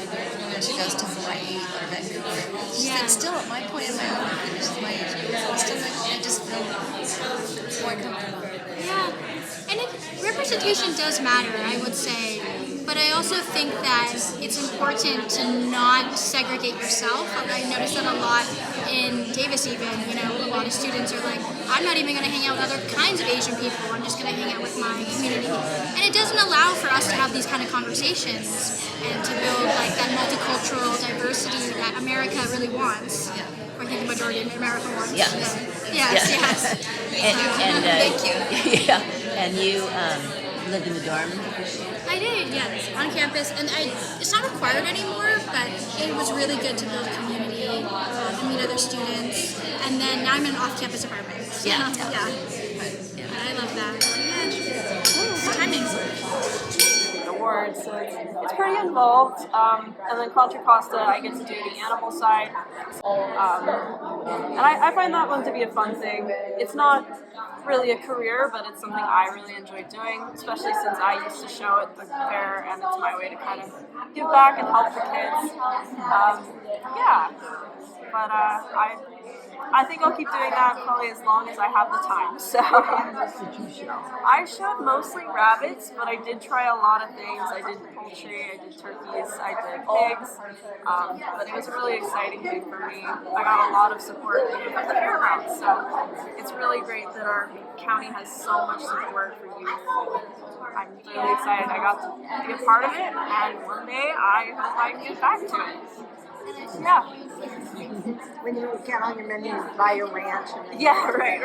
when she goes to Hawaii or Vancouver. She said, still at my point in my own life, this is my age, I just feel more comfortable. Yeah, and representation does matter, I would say. But I also think that it's important to not segregate yourself. I noticed that a lot in Davis even, a lot of students are like, I'm not even going to hang out with other kinds of Asian people, I'm just going to hang out with my community. And it doesn't allow for us to have these kind of conversations and to build like that multicultural diversity that America really wants. Or I think the majority of America wants. Yes. Yes. And thank you. Yeah. And you lived in the dorm? I did, yes, on campus, and it's not required anymore, but it was really good to build community and meet other students, and then now I'm in an off-campus apartment. So, yeah. I love that. Yeah. Timing. Awards, so it's it's pretty involved. And then Contra Costa, I get to do the animal side. And I find that one to be a fun thing. It's not really a career, but it's something I really enjoy doing, especially since I used to show at the fair, and it's my way to kind of give back and help the kids. Yeah, but I think I'll keep doing that probably as long as I have the time. So I showed mostly rabbits, but I did try a lot of things. I did poultry, I did turkeys, I did pigs, but it was a really exciting thing for me. I got a lot of support from the fairgrounds, so it's really great that our county has so much support for youth. I'm really excited I got to be a part of it, and one day I hope I can get back to it. Yeah. When you get on your menu, buy a ranch. Yeah, right.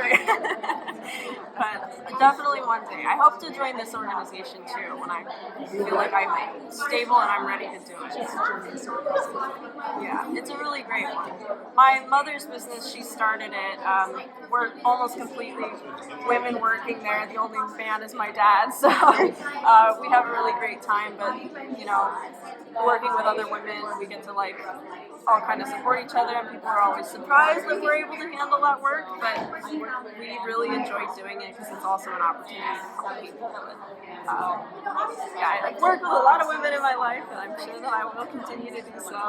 But definitely one day. I hope to join this organization too when I feel like I'm stable and I'm ready to do it. Yeah, it's a really great one. My mother's business, she started it. We're almost completely women working there. The only man is my dad, so we have a really great time. But you know, working with other women, we get to like all kind of support each other, and people are always surprised that we're able to handle that work, but we really enjoy doing it because it's also an opportunity to help people. Yeah, I've worked with a lot of women in my life, and I'm sure that I will continue to do so.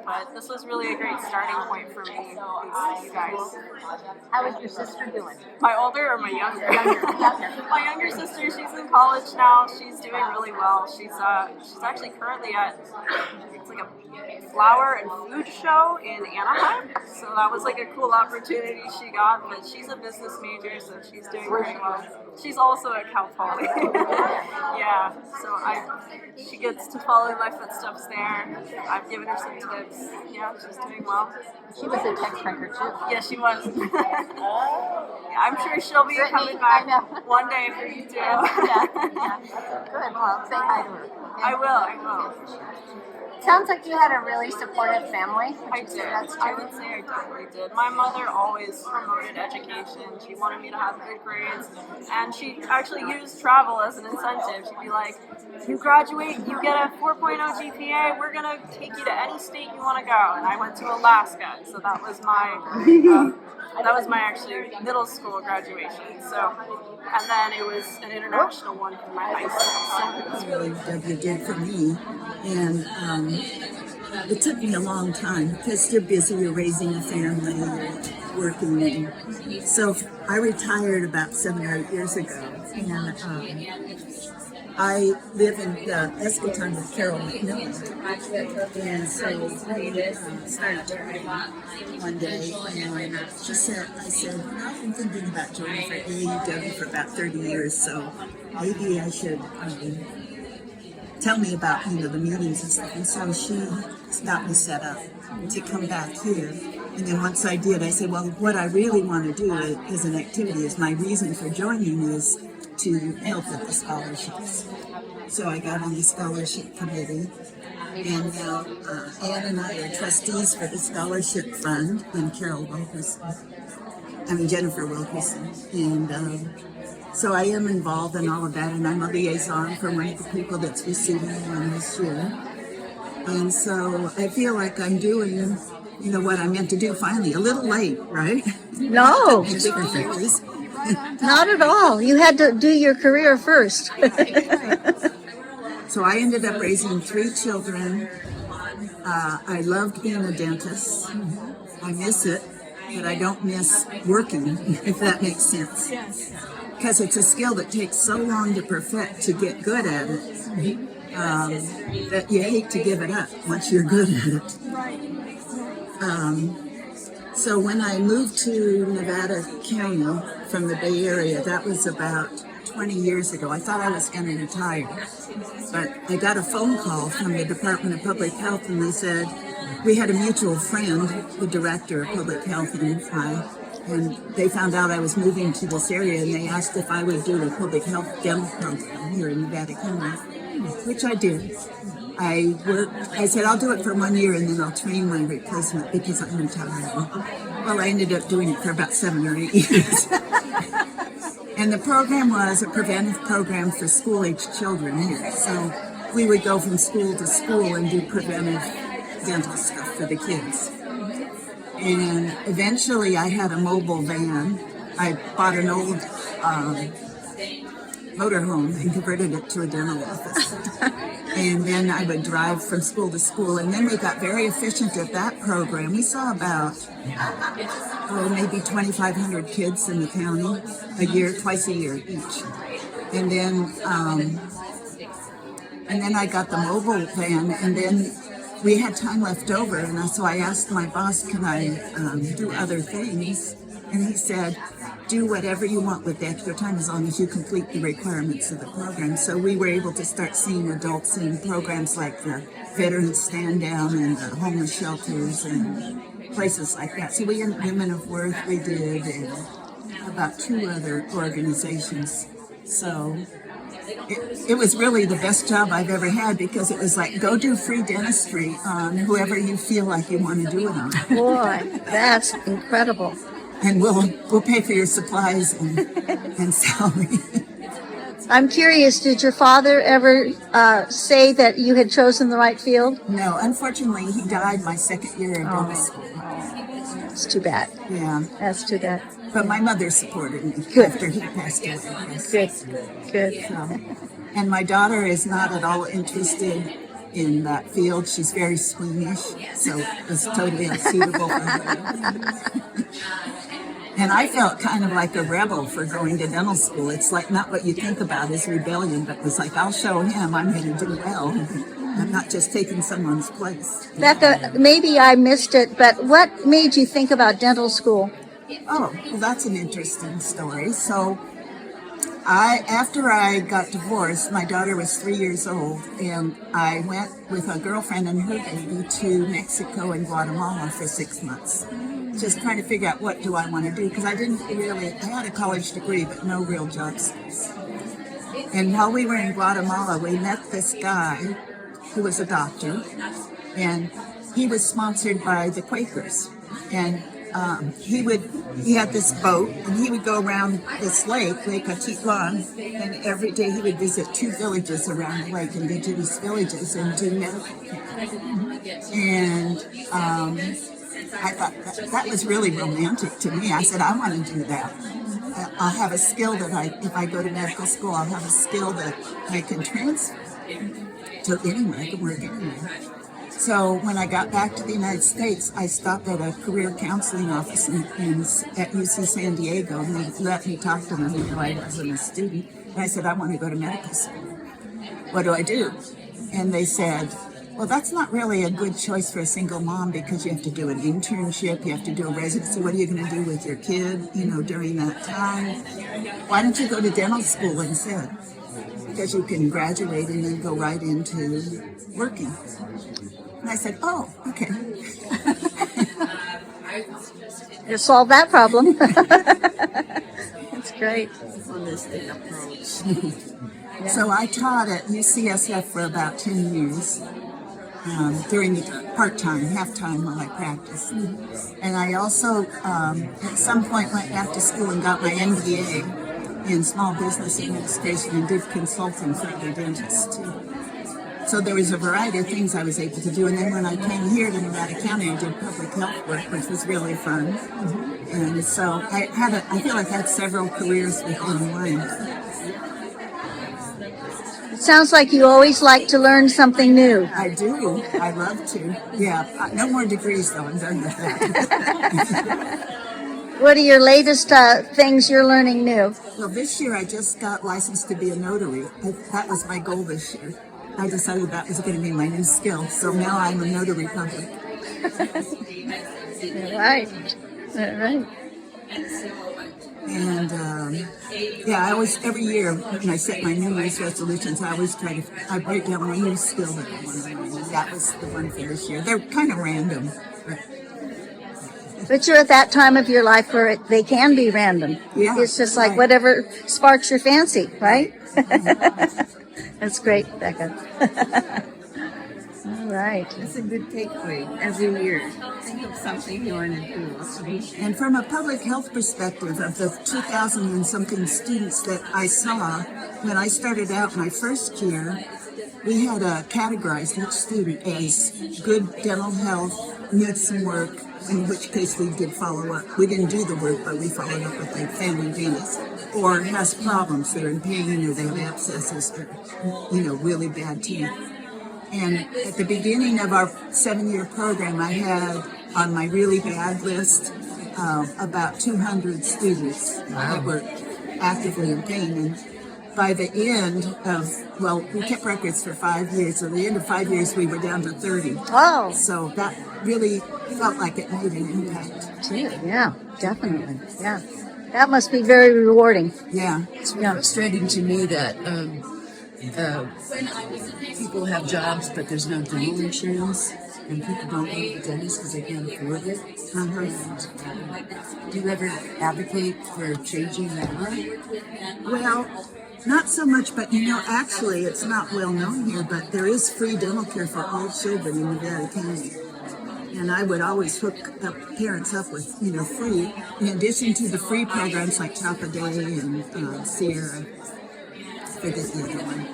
But this was really a great starting point for me, you guys. How is your sister doing? My older or my younger? My younger sister, she's in college now. She's doing really well. She's actually currently at, it's like a flower and food show in Anaheim. So that was like a cool opportunity she got, but she's a business major, so she's doing very well. She's also at Cal Poly. Yeah, so she gets to follow in my footsteps there. I've given her some tips. Yeah, she's doing well. She was a tech tracker too. Yeah, she was. Yeah, I'm sure she'll be coming back one day for you too. Yeah. Good. Well, say hi to her. I will. Sounds like you had a really supportive family. I did. I would say I definitely did. My mother always promoted education. She wanted me to have good grades, and she actually used travel as an incentive. She'd be like, you graduate, you get a 4.0 GPA, we're going to take you to any state you want to go. And I went to Alaska, so that was my actually middle school graduation. So, and then it was an international one for my high school. That's really what you did for me, and it took me a long time because you're busy, you're raising a family, you're working, and so I retired about 7 or 8 years ago, and I live in Escatine with Carol McCullough, and so I started talking one day, and she said, I said, I've been thinking about joining for AAUW for about 30 years, so maybe I should tell me about, the meetings and stuff. And so she got me set up to come back here. And then once I did, I said, well, what I really want to do as an activity is my reason for joining is to help with the scholarships. So I got on the scholarship committee. And now Ann and I are trustees for the scholarship fund, and Jennifer Wilkerson. And so I am involved in all of that, and I'm a liaison for one of the people that's receiving one this year. And so I feel like I'm doing, what I meant to do finally. A little late, right? No. Not at all. You had to do your career first. So I ended up raising 3 children. I loved being a dentist. I miss it, but I don't miss working, if that makes sense. Because it's a skill that takes so long to perfect to get good at it that you hate to give it up once you're good at it. So when I moved to Nevada County from the Bay Area, that was about 20 years ago. I thought I was going to retire, but I got a phone call from the Department of Public Health, and they said, we had a mutual friend, the director of public health, and they found out I was moving to this area, and they asked if I would do a public health dental program here in Nevada County, which I did. I said, I'll do it for 1 year, and then I'll train my replacement because I'm retiring. Well, I ended up doing it for about 7 or 8 years. And the program was a preventive program for school-aged children here. So we would go from school to school and do preventive dental stuff for the kids. And eventually I had a mobile van. I bought an old motorhome and converted it to a dental office. And then I would drive from school to school. And then we got very efficient at that program. We saw about, maybe 2,500 kids in the county a year, twice a year each. And then I got the mobile van, and then we had time left over. And so I asked my boss, can I do other things? And he said, do whatever you want with the extra time as long as you complete the requirements of the program. So we were able to start seeing adults in programs like the Veterans Stand Down and the homeless shelters and places like that. So we in Women of Worth, we did, and about 2 other organizations. So it was really the best job I've ever had, because it was like, go do free dentistry on whoever you feel like you want to do it on. Boy, that's incredible. And we'll pay for your supplies and salary. I'm curious, did your father ever say that you had chosen the right field? No, unfortunately, he died my second year of dental school. That's too bad. Yeah. That's too bad. But my mother supported me after he passed away. Yes. Good. So, and my daughter is not at all interested in that field. She's very squeamish, so it's totally unsuitable for her. And I felt kind of like a rebel for going to dental school. It's like not what you think about as rebellion, but it was like, I'll show him I'm going to do well. I'm not just taking someone's place. Becca, maybe I missed it, but what made you think about dental school? Oh, well, that's an interesting story. So after I got divorced, my daughter was 3 years old, and I went with a girlfriend and her baby to Mexico and Guatemala for 6 months. Just trying to figure out what do I want to do, because I had a college degree, but no real job skills. And while we were in Guatemala, we met this guy who was a doctor, and he was sponsored by the Quakers. And he had this boat, and he would go around this lake, Lake Atitlan, and every day he would visit 2 villages around the lake, indigenous villages, and do medical care. And I thought that was really romantic to me. I said, I want to do that. I'll have a skill that if I go to medical school, I'll have a skill that I can transfer to anywhere. I can work anywhere. So when I got back to the United States, I stopped at a career counseling office at UC San Diego, and they let me talk to them until I wasn't a student. And I said, I want to go to medical school. What do I do? And they said, well, that's not really a good choice for a single mom, because you have to do an internship, you have to do a residency. What are you going to do with your kid, during that time? Why don't you go to dental school instead? Because you can graduate and then go right into working. And I said, oh, okay. You solved that problem. That's great. Holistic approach. So I taught at UCSF for about 10 years. During the part-time, half-time while I practiced. And I also, at some point, went back to school and got my MBA in small business administration and did consulting for other dentists, too. So there was a variety of things I was able to do. And then when I came here to Nevada County, I did public health work, which was really fun. And so I feel like I had several careers within one. It sounds like you always like to learn something new. I do. I love to. Yeah. No more degrees, though. I'm done with that. What are your latest things you're learning new? Well, this year I just got licensed to be a notary. That was my goal this year. I decided that was going to be my new skill. So now I'm a notary public. All right. And I always, every year when I set my New Year's resolutions, I break down one new skill that I want to learn. That was the one for this year. They're kind of random. But you're at that time of your life where they can be random. Yeah, it's just like whatever sparks your fancy, right? That's great, Becca. All right. That's a good takeaway every year. Think of something you want to do. And from a public health perspective, of the 2,000 and something students that I saw when I started out my first year, we had categorized each student as good dental health, needs some work, in which case we did follow up. We didn't do the work, but we followed up with a family dentist, or has problems, they're in pain, or they have abscesses, or, really bad teeth. And at the beginning of our 7-year program, I had on my really bad list about 200 students that were actively in pain. And by the end of, we kept records for 5 years. So at the end of 5 years, we were down to 30. Oh. So that really felt like it made an impact. Yeah, definitely. Yeah. That must be very rewarding. Yeah. It's frustrating to me that people have jobs, but there's no dental insurance, and people don't go to the dentist because they can't afford it. Do you ever advocate for changing that? Well, not so much, but actually it's not well known here, but there is free dental care for all children in Nevada County. And I would always hook parents up with, free, in addition to the free programs like Top a Day and Sierra, I forget the other one.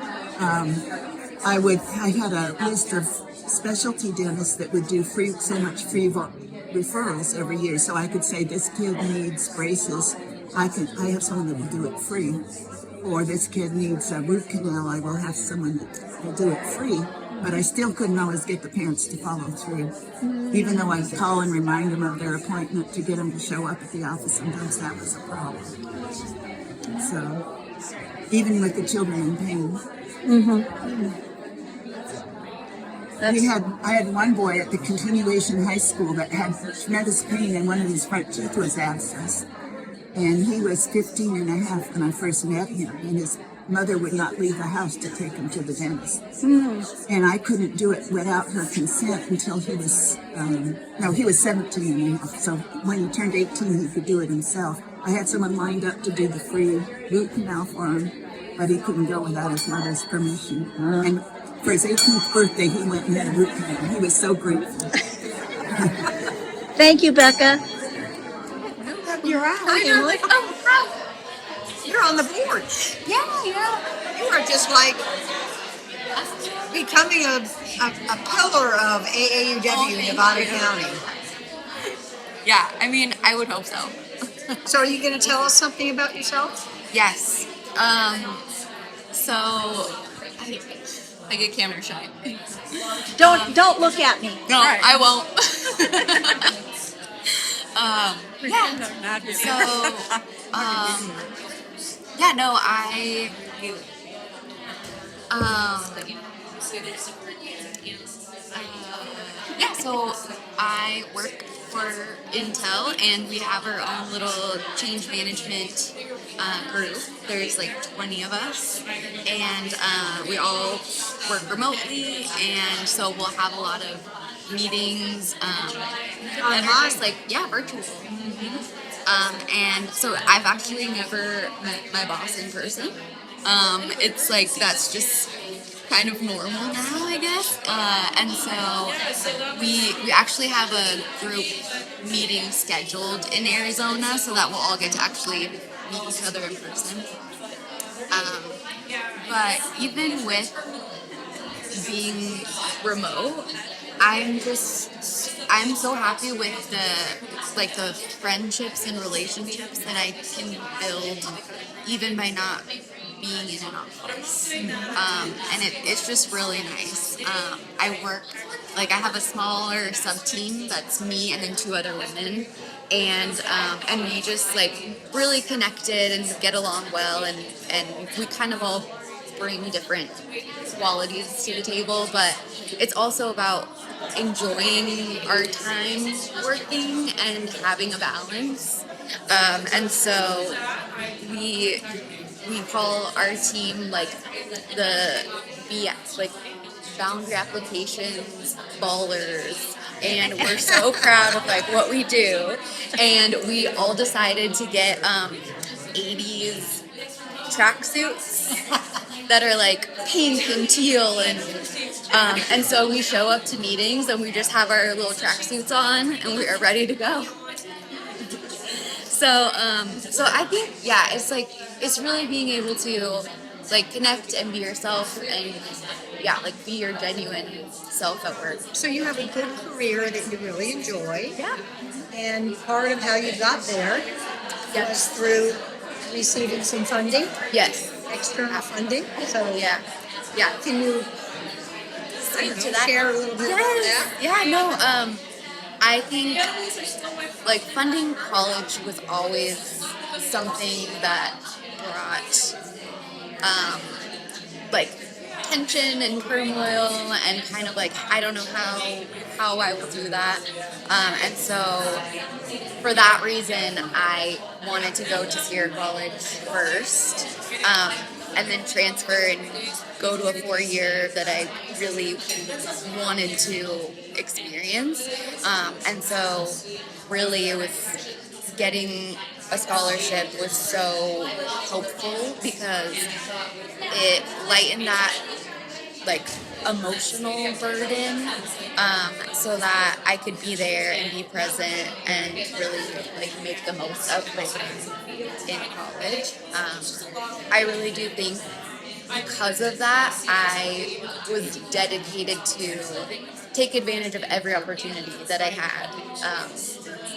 I had a list of specialty dentists that would do so much free referrals every year. So I could say, this kid needs braces. I have someone that will do it free. Or this kid needs a root canal. I will have someone that will do it free. But I still couldn't always get the parents to follow through. Even though I'd call and remind them of their appointment to get them to show up at the office, sometimes that was a problem. So, even with the children in pain. I had one boy at the continuation high school that had tremendous pain, and one of his front teeth was abscessed. And he was 15 and a half when I first met him, and his mother would not leave the house to take him to the dentist. And I couldn't do it without her consent until he was, he was 17 and a half. So when he turned 18, he could do it himself. I had someone lined up to do the free root canal for him, but he couldn't go without his mother's permission. And for his 18th birthday, he went and had a root canal. He was so grateful. Thank you, Becca. You're out. Hi, Emily. You're on the board. Yeah. You are just like becoming a pillar of AAUW in Nevada County. Yeah, I mean, I would hope so. So are you going to tell us something about yourself? Yes. So I get camera shy. Don't look at me. No, Right. I won't. So I work for Intel, and we have our own little change management group. There's like 20 of us, and we all work remotely, and so we'll have a lot of meetings that are just virtual. And so I've actually never met my boss in person. It's like that's just kind of normal now, I guess. And so we actually have a group meeting scheduled in Arizona so that we'll all get to actually meet each other in person. But even with being remote, I'm so happy with the friendships and relationships that I can build even by not being in an office. And it's just really nice. I have a smaller sub-team that's me and then 2 other women. And we just really connected and get along well, and we kind of all bring different qualities to the table, but it's also about enjoying our time working and having a balance. And so we call our team the BX, boundary applications ballers, and we're so proud of what we do. And we all decided to get 80s tracksuits that are pink and teal, and so we show up to meetings and we just have our little tracksuits on and we are ready to go. So I think it's really being able to like connect and be yourself, and yeah, like be your genuine self at work. So you have a good career that you really enjoy. Yeah. And part of how you got there was through receiving some funding. Yes. External funding. So yeah. Can you share a little bit about that? Yeah, no, I think like funding college was always something that brought like tension and turmoil and kind of like I don't know how I will do that, and so for that reason I wanted to go to Sierra College first, and then transfer and go to a 4-year that I really wanted to experience, and so really it was getting a scholarship was so hopeful because it lightened that like emotional burden, so that I could be there and be present and really like make the most of my time in college. I really do think because of that I was dedicated to take advantage of every opportunity that I had,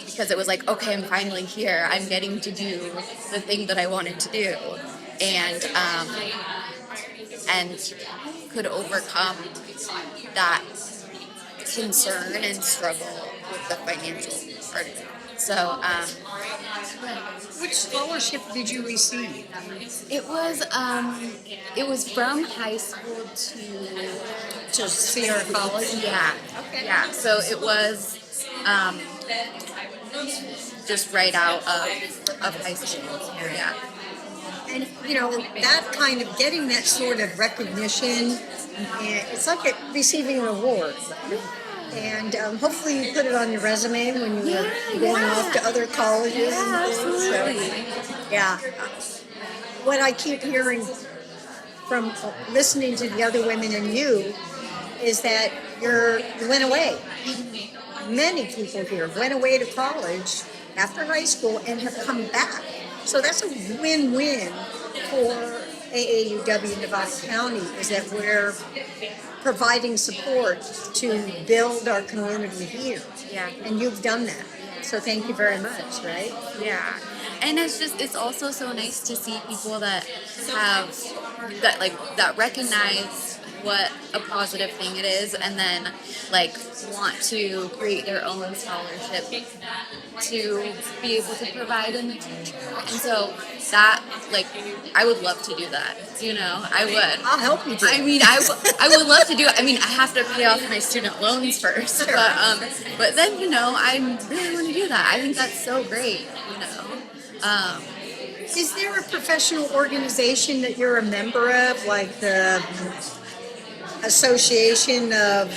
because it was like, okay, I'm finally here. I'm getting to do the thing that I wanted to do, and could overcome that concern and struggle with the financial part of it. So, which scholarship did you receive? It was from high school to Sierra College. Yeah. Okay. Yeah. So it was just right out of high school. Yeah. And that kind of getting that sort of recognition, it's like receiving an award. And hopefully you put it on your resume when you were going off to other colleges. Yeah, absolutely. So, yeah. What I keep hearing from listening to the other women and you is that you went away. Many people here went away to college after high school and have come back. So that's a win-win for AAUW Nevada County, is that we're providing support to build our community here. Yeah. And you've done that. So thank you very much, right? Yeah. And it's also so nice to see people that recognize what a positive thing it is, and then like want to create their own scholarship to be able to provide in the future. And so that, like, I would love to do that. I would. I'll help you do it. I mean, I would love to do it. I mean, I have to pay off my student loans first, Sure. but then I really want to do that. I think that's so great. Is there a professional organization that you're a member of, like the Association of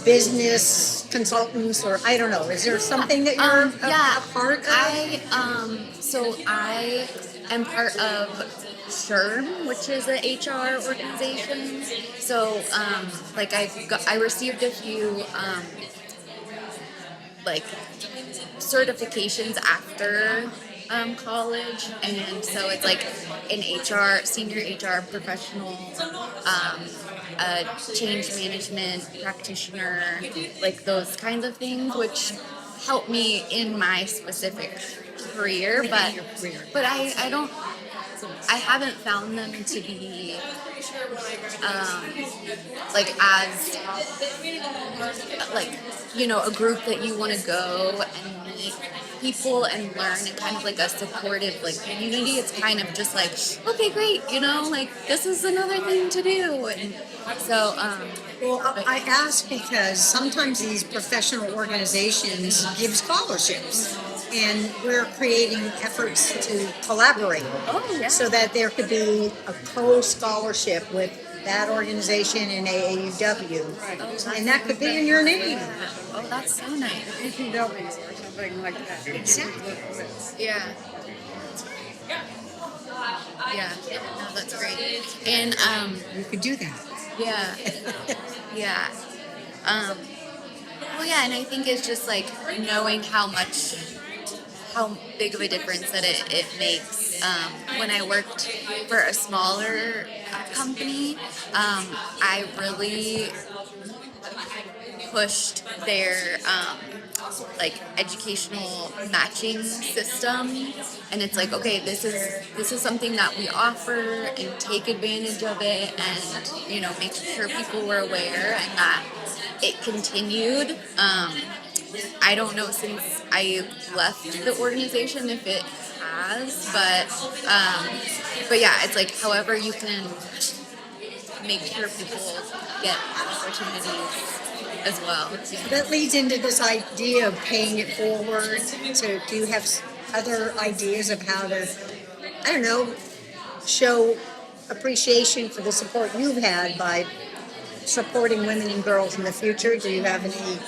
Business Consultants, or I don't know? Is there something that you're a part of? I am part of SHRM, which is an HR organization. So, I received a few certifications after college, and so it's like an HR, senior HR professional, a change management practitioner, like those kinds of things, which help me in my specific career, but I haven't found them to be a group that you want to go and meet people and learn, and kind of like a supportive community. It's kind of just like, okay, great, this is another thing to do. And so I ask because sometimes these professional organizations give scholarships, and we're creating efforts to collaborate so that there could be a co-scholarship with that organization and AAUW, and that could be in your name. Oh, that's so nice. AAUW or something like that. Exactly. Yeah. Yeah. No, that's great. And you could do that. Yeah. Yeah. Well, yeah, and I think it's just like knowing how much how big of a difference that it makes. When I worked for a smaller company, I really pushed their like educational matching system, and it's like, okay, this is something that we offer, and take advantage of it, and make sure people were aware and that it continued. I don't know since I left the organization if it has, but yeah, it's like however you can make sure people get opportunities as well. That leads into this idea of paying it forward. So do you have other ideas of how to, I don't know, show appreciation for the support you've had by supporting women and girls in the future? Do you have any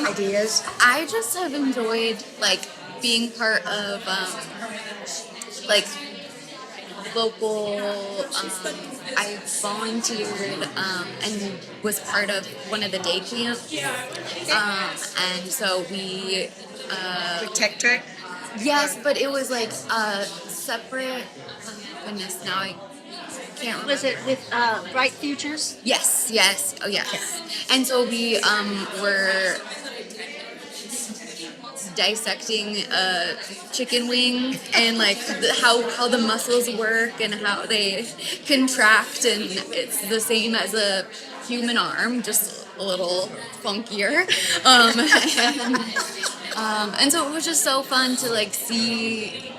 ideas? I just have enjoyed being part of local. I volunteered and was part of one of the day camps, and so we. Tech Track. Yes, but it was like a separate. Oh goodness, now I can't remember. Was it with Bright Futures? Yes. Oh yes. And so we were dissecting a chicken wing and how the muscles work and how they contract, and it's the same as a human arm, just a little funkier. And so it was just so fun to see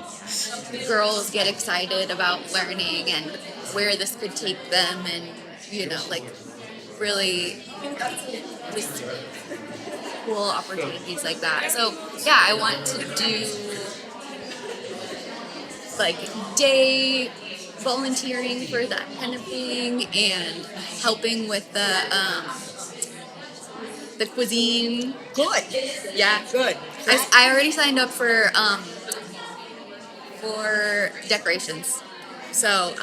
girls get excited about learning and where this could take them, and really just cool opportunities like that. So yeah, I want to do day volunteering for that kind of thing, and helping with the cuisine. Good. Yeah. Good. I already signed up for decorations. So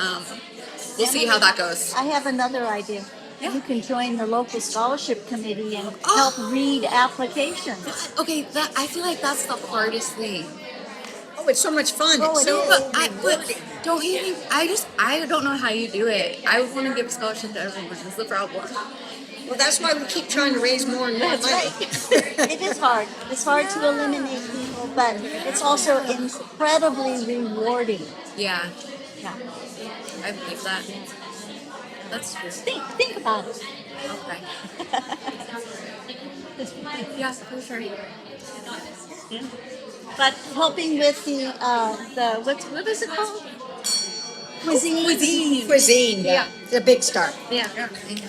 we'll see how that goes. I have another idea. Yeah. You can join the local scholarship committee and help read applications. Okay, I feel like that's the hardest thing. Oh, it's so much fun. Oh, it's so don't you think? I don't know how you do it. I would want to give a scholarship to everyone. That's the problem. Well, that's why we keep trying to raise more and more money. Right. It is hard. It's hard to eliminate people, but it's also incredibly rewarding. Yeah. Yeah. I believe that. That's true. Think about it. Okay. Yeah, for sure. But helping with the what is it called? Cuisine. Yeah. The big star. Yeah.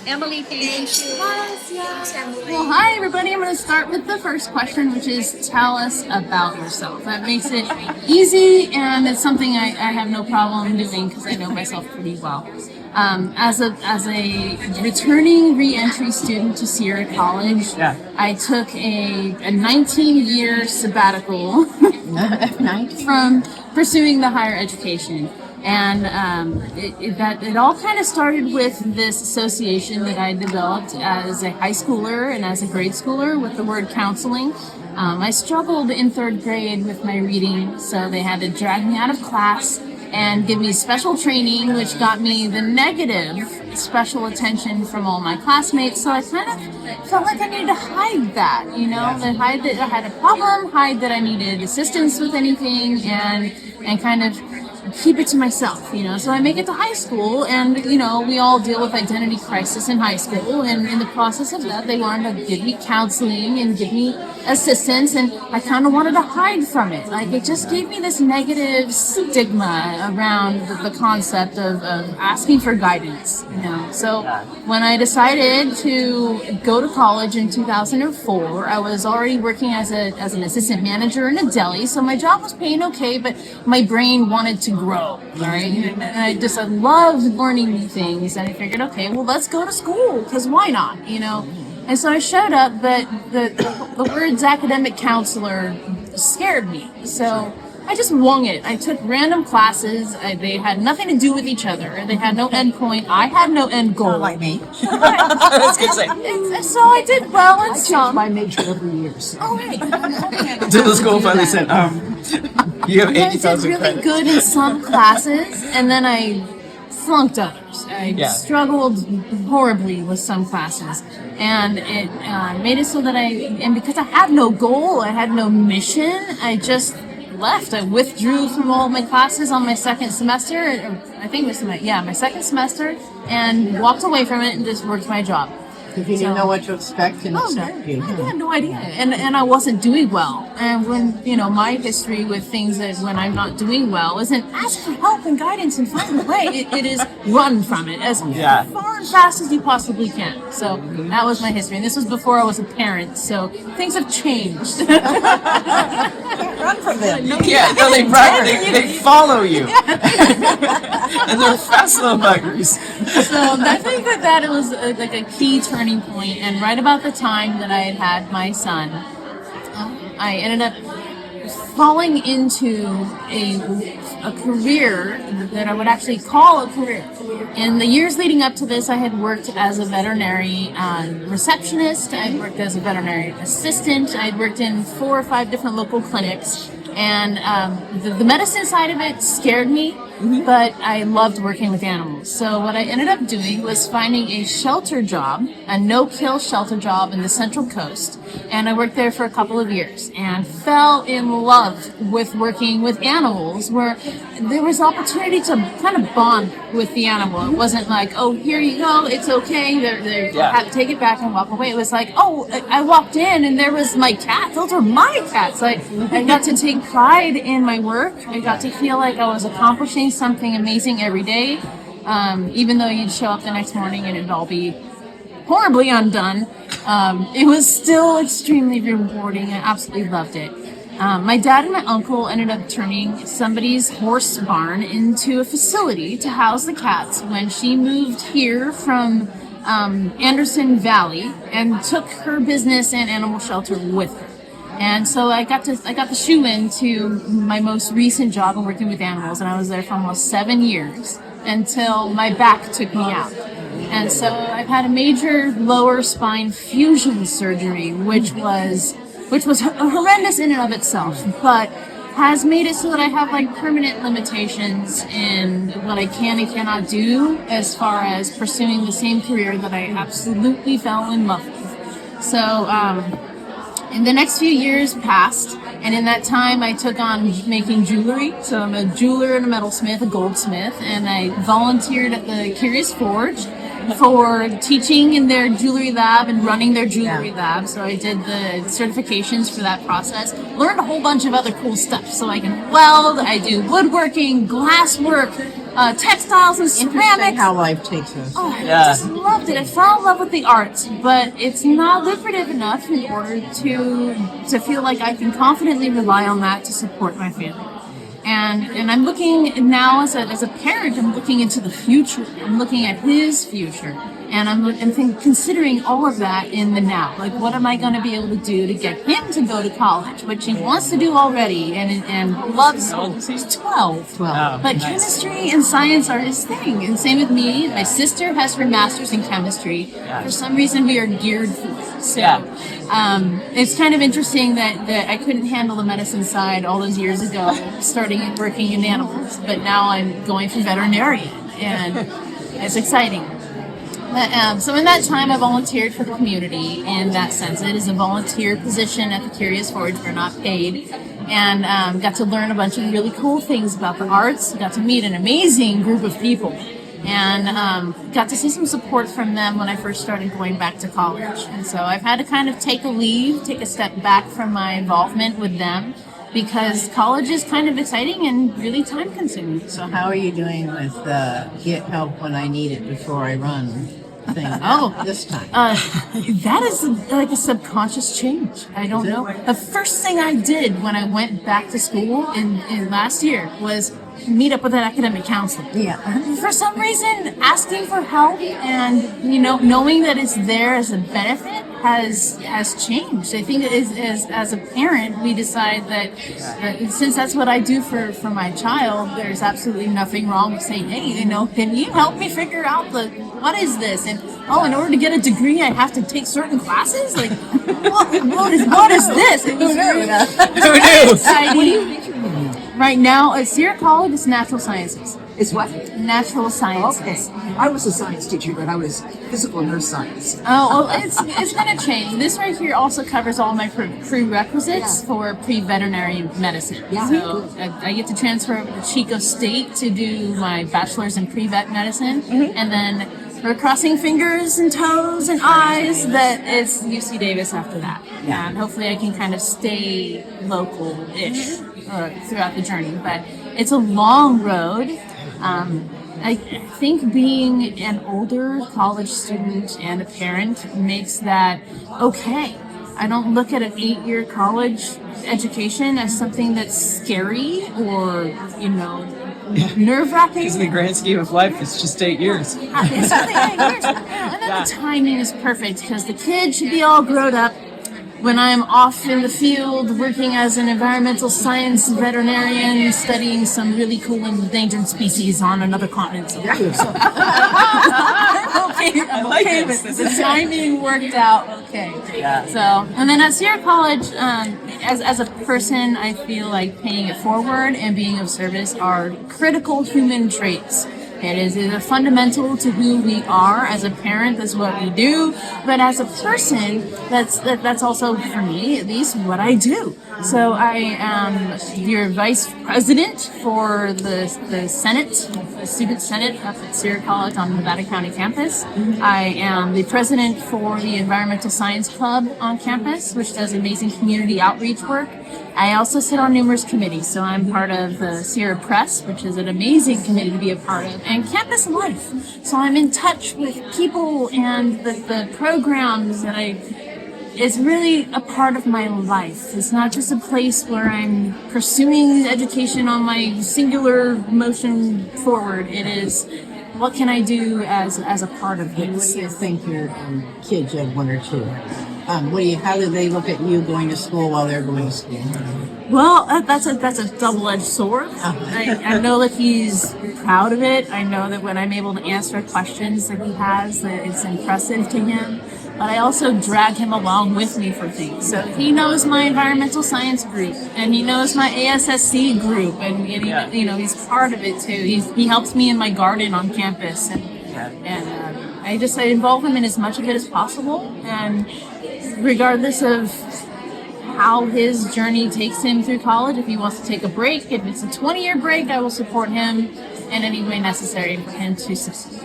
Emily, thank you. Well, hi everybody. I'm going to start with the first question, which is tell us about yourself. That makes it easy, and it's something I have no problem doing because I know myself pretty well. As a returning re-entry student to Sierra College, I took a 19-year sabbatical from pursuing the higher education. And it all kind of started with this association that I developed as a high schooler and as a grade schooler with the word counseling. I struggled in third grade with my reading, so they had to drag me out of class and give me special training, which got me the negative special attention from all my classmates. So I kind of felt like I needed to hide that, that hide that I had a problem, hide that I needed assistance with anything, and kind of keep it to myself, So I make it to high school, and, we all deal with identity crisis in high school, and in the process of that, they wanted to give me counseling and give me assistance, and I kind of wanted to hide from it. It just gave me this negative stigma around the concept of asking for guidance, So when I decided to go to college in 2004, I was already working as an assistant manager in a deli, so my job was paying okay, but my brain wanted to grow, right? And I loved learning new things, and I figured, okay, well, let's go to school, because why not, And so I showed up, but the words academic counselor scared me. So I just wung it. I took random classes. They had nothing to do with each other. They had no end point. I had no end goal. Not like me. I was gonna say. So I did well in some. My major every year. Oh, right. Until the school finally said, you have I did 80,000 really credits. good in some classes, and then I flunked others. I struggled horribly with some classes, and it made it so that and because I had no goal, I had no mission, I just left. I withdrew from all my classes on my second semester. I think it was my second semester, and walked away from it and just worked my job. Because you didn't know what to expect and expect you. I had no idea, and I wasn't doing well. And when my history with things that when I'm not doing well isn't ask for help and guidance and find a way. It is run from it as far and fast as you possibly can. So that was my history, and this was before I was a parent. So things have changed. Run from them. They follow you. And they're fast little buggers. So I think that it was like a key turning point, and right about the time that I had my son, I ended up falling into a career that I would actually call a career. In the years leading up to this, I had worked as a veterinary receptionist, I had worked as a veterinary assistant, I had worked in 4 or 5 different local clinics, and the medicine side of it scared me, but I loved working with animals. So what I ended up doing was finding a shelter job, a no-kill shelter job in the Central Coast, and I worked there for a couple of years and fell in love with working with animals, where there was opportunity to kind of bond with the animal. It wasn't like, oh, here you go, it's okay, take it back and walk away. It was like, oh, I walked in and there was my cat. Those are my cats. I got to take pride in my work. I got to feel like I was accomplishing something amazing every day, even though you'd show up the next morning and it'd all be horribly undone. It was still extremely rewarding. I absolutely loved it. My dad and my uncle ended up turning somebody's horse barn into a facility to house the cats when she moved here from Anderson Valley and took her business and animal shelter with her. And so I got the shoe into my most recent job of working with animals, and I was there for almost 7 years until my back took me out. And so I've had a major lower spine fusion surgery, which was horrendous in and of itself, but has made it so that I have like permanent limitations in what I can and cannot do as far as pursuing the same career that I absolutely fell in love with. So and the next few years passed, and in that time I took on making jewelry. So I'm a jeweler and a metalsmith, a goldsmith, and I volunteered at the Curious Forge for teaching in their jewelry lab and running their jewelry lab. So I did the certifications for that process. Learned a whole bunch of other cool stuff. So I can weld, I do woodworking, glasswork, textiles and ceramics. Interesting how life takes us. Oh, I just loved it. I fell in love with the arts, but it's not lucrative enough in order to feel like I can confidently rely on that to support my family. And I'm looking now as a parent, I'm looking into the future. I'm looking at his future. And I'm considering all of that in the now. Like, what am I going to be able to do to get him to go to college, which he wants to do already and loves. He's 12. But chemistry and science are his thing. And same with me. My sister has her master's in chemistry. For some reason, we are geared for it. So it's kind of interesting that I couldn't handle the medicine side all those years ago, starting working in animals. But now I'm going for veterinarian, and it's exciting. So in that time, I volunteered for the community in that sense. It is a volunteer position at the Curious Forge. We're not paid. And got to learn a bunch of really cool things about the arts. Got to meet an amazing group of people. And got to see some support from them when I first started going back to college. And so I've had to kind of take a step back from my involvement with them, because college is kind of exciting and really time consuming. So how are you doing with get help when I need it before I run thing? This time. That is like a subconscious change. I don't know. The first thing I did when I went back to school in last year was meet up with an academic counselor. Yeah. For some reason, asking for help and knowing that it's there as a benefit has changed. I think as a parent, we decide that since that's what I do for my child, there's absolutely nothing wrong with saying, hey, can you help me figure out what is this? And in order to get a degree, I have to take certain classes. Like, what is this? It was really exciting. Right now, at Sierra College, it's natural sciences. It's what? Natural sciences. Okay. I was a science teacher, but I was physical nurse science. It's going to change. This right here also covers all my prerequisites for pre-veterinary medicine. Yeah. So I get to transfer over to Chico State to do my bachelor's in pre-vet medicine, and then we're crossing fingers and toes and eyes that it's UC Davis after that. Yeah. And hopefully I can kind of stay local-ish throughout the journey. But it's a long road. I think being an older college student and a parent makes that okay. I don't look at an 8-year college education as something that's scary or, nerve-wracking. Because in the grand scheme of life, it's just 8 years. It's only 8 years. And then the timing is perfect because the kid should be all grown up when I'm off in the field working as an environmental science veterinarian studying some really cool endangered species on another continent. So, I'm okay with it. The timing worked out okay. Yeah. So, and then at Sierra College, as a person, I feel like paying it forward and being of service are critical human traits. It is fundamental to who we are. As a parent, that's what we do. But as a person, that's also, for me at least, what I do. So I am your vice president for the Senate, the Student Senate up at Sierra College on Nevada County campus. I am the president for the Environmental Science Club on campus, which does amazing community outreach work. I also sit on numerous committees, so I'm part of the Sierra Press, which is an amazing committee to be a part of, and Campus Life. So I'm in touch with people and the programs that it's really a part of my life. It's not just a place where I'm pursuing education on my singular motion forward. It is, what can I do as a part of this? What do you think your kids, you have one or two? How do they look at you going to school while they're going to school? Well, that's a double-edged sword. I know that he's proud of it. I know that when I'm able to answer questions that he has, that it's impressive to him. But I also drag him along with me for things. So he knows my environmental science group, and he knows my ASSC group, and he's part of it too. He helps me in my garden on campus, and I involve him in as much of it as possible. And regardless of how his journey takes him through college, if he wants to take a break, if it's a 20-year break, I will support him in any way necessary for him to succeed.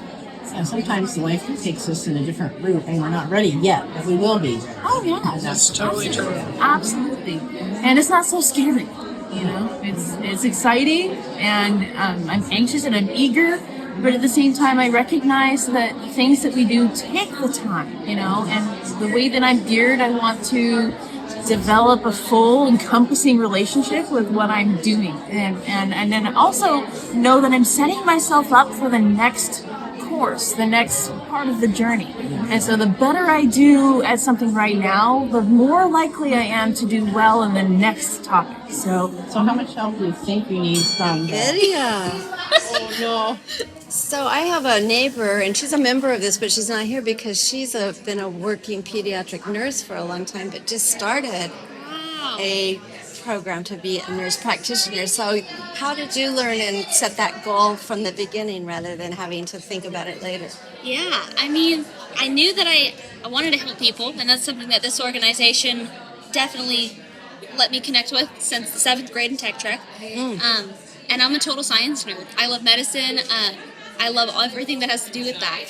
And sometimes life takes us in a different route, and we're not ready yet, but we will be. Oh yeah, that's totally true. Absolutely, and it's not so scary. It's exciting, and I'm anxious and I'm eager. But at the same time, I recognize that the things that we do take the time, and the way that I'm geared, I want to develop a full, encompassing relationship with what I'm doing. And then also know that I'm setting myself up for the next course, the next part of the journey. And so the better I do at something right now, the more likely I am to do well in the next topic. So how much help do you think you need from Lydia? Oh no. So I have a neighbor, and she's a member of this, but she's not here because she's been a working pediatric nurse for a long time, but just started a program to be a nurse practitioner. So how did you learn and set that goal from the beginning rather than having to think about it later? Yeah, I mean, I knew that I wanted to help people, and that's something that this organization definitely let me connect with since the 7th grade in Tech Trek. And I'm a total science nerd. I love medicine. I love everything that has to do with that.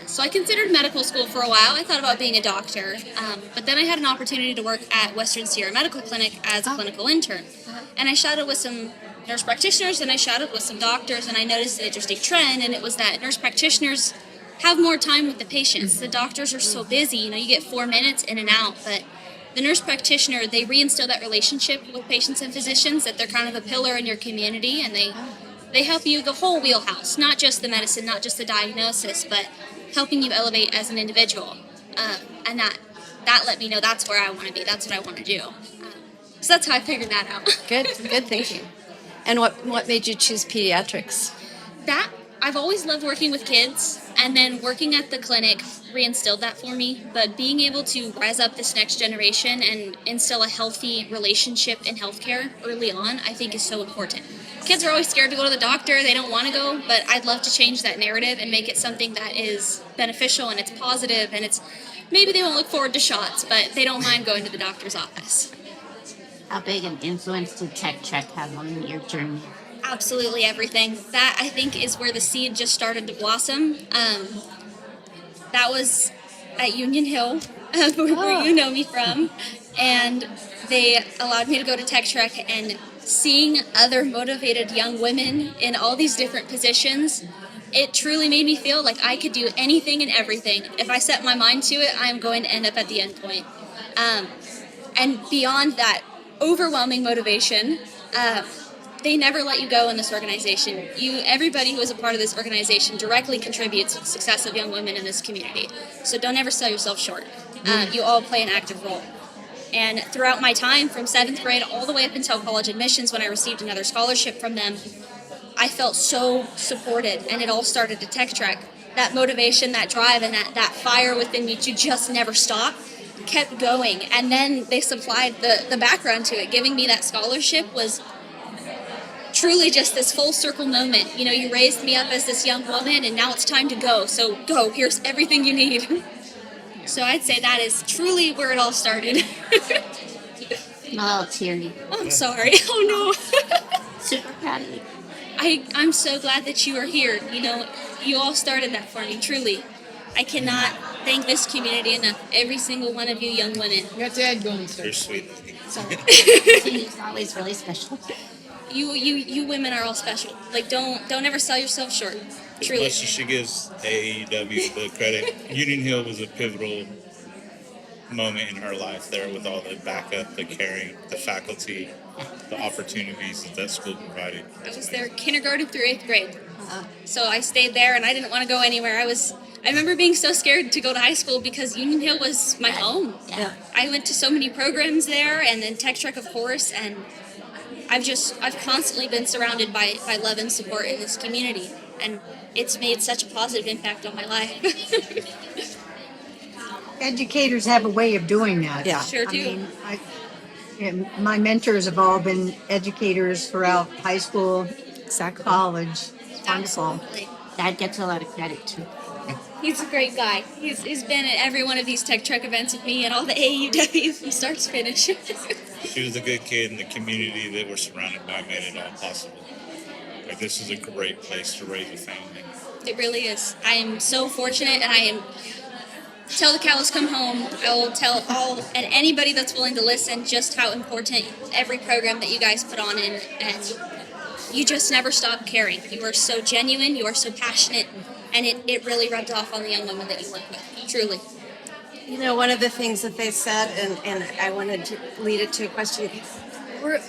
So I considered medical school for a while. I thought about being a doctor. But then I had an opportunity to work at Western Sierra Medical Clinic as a clinical intern. And I shadowed with some nurse practitioners, and I shadowed with some doctors, and I noticed an interesting trend, and it was that nurse practitioners have more time with the patients. The doctors are so busy. You get 4 minutes in and out, but the nurse practitioner, they reinstill that relationship with patients and physicians, that they're kind of a pillar in your community, and they help you the whole wheelhouse, not just the medicine, not just the diagnosis, but helping you elevate as an individual. And that let me know that's where I want to be. That's what I want to do. So that's how I figured that out. Good thinking. And what made you choose pediatrics? That I've always loved working with kids, and then working at the clinic reinstilled that for me. But being able to rise up this next generation and instill a healthy relationship in healthcare early on, I think is so important. Kids are always scared to go to the doctor, they don't want to go, but I'd love to change that narrative and make it something that is beneficial and it's positive, and it's maybe they won't look forward to shots, but they don't mind going to the doctor's office. How big an influence did Tech Trek have on your journey? Absolutely everything. That, I think, is where the seed just started to blossom. That was at Union Hill, where you know me from, and they allowed me to go to Tech Trek, and seeing other motivated young women in all these different positions, it truly made me feel like I could do anything and everything. If I set my mind to it, I'm going to end up at the end point. And beyond that overwhelming motivation, they never let you go in this organization. Everybody who is a part of this organization directly contributes to the success of young women in this community. So don't ever sell yourself short. You all play an active role. And throughout my time, from 7th grade all the way up until college admissions, when I received another scholarship from them, I felt so supported, and it all started at Tech Trek. That motivation, that drive, and that fire within me to just never stop kept going. And then they supplied the background to it. Giving me that scholarship was truly just this full circle moment. You know, you raised me up as this young woman, and now it's time to go. So go, here's everything you need. So I'd say that is truly where it all started. I'm a little teary. I'm sorry. Oh no. Super proud of you. I'm so glad that you are here. You know, you all started that for me, truly. I cannot thank this community enough. Every single one of you young women. You got Dad going, sir. You're sweet. Sorry. He's always really special. You women are all special. Like, don't ever sell yourself short. As Truly. much as she gives AAUW the credit, Union Hill was a pivotal moment in her life there, with all the backup, the caring, the faculty, the opportunities that school provided. I was there kindergarten through 8th grade. So I stayed there, and I didn't want to go anywhere. I remember being so scared to go to high school because Union Hill was my home. Yeah. I went to so many programs there, and then Tech Trek, of course, and I've constantly been surrounded by love and support in this community, and it's made such a positive impact on my life. Educators have a way of doing that. Yeah. Sure do. And my mentors have all been educators throughout high school, college. It's wonderful. Absolutely. Dad gets a lot of credit too. He's a great guy. He's been at every one of these Tech Trek events with me and all the AAUWs from start to finish. She was a good kid, and the community that we're surrounded by made it all possible. Like, this is a great place to raise a family. It really is. I am so fortunate, and till the cows come home, I will tell all and anybody that's willing to listen just how important every program that you guys put on in, and you just never stop caring. You are so genuine, you are so passionate, and it really rubbed off on the young women that you work with, truly. You know, one of the things that they said, and I wanted to lead it to a question, we're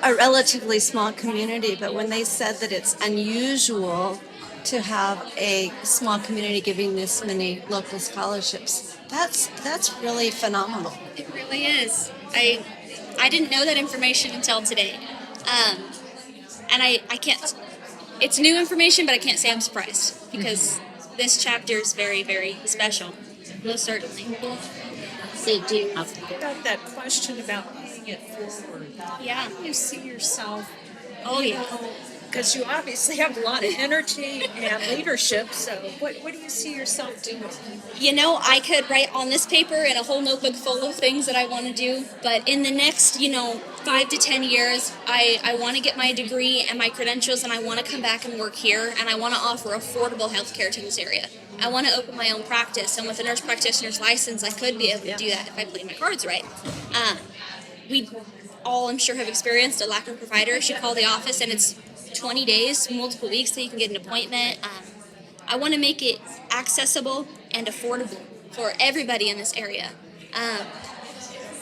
a relatively small community, but when they said that it's unusual to have a small community giving this many local scholarships, that's really phenomenal. It really is. I didn't know that information until today. And I can't, it's new information, but I can't say I'm surprised, because this chapter is very, very special. Most certainly. About that question about paying it forward. Yeah. How do you see yourself? Oh, yeah. Because you obviously have a lot of energy and leadership, so what do you see yourself doing? You know, I could write on this paper in a whole notebook full of things that I want to do, but in the next, 5 to 10 years, I want to get my degree and my credentials, and I want to come back and work here, and I want to offer affordable health care to this area. I want to open my own practice, and with a nurse practitioner's license, I could be able to do that if I played my cards right. We all, I'm sure, have experienced a lack of providers. You call the office, and it's 20 days, multiple weeks, till you can get an appointment. I want to make it accessible and affordable for everybody in this area.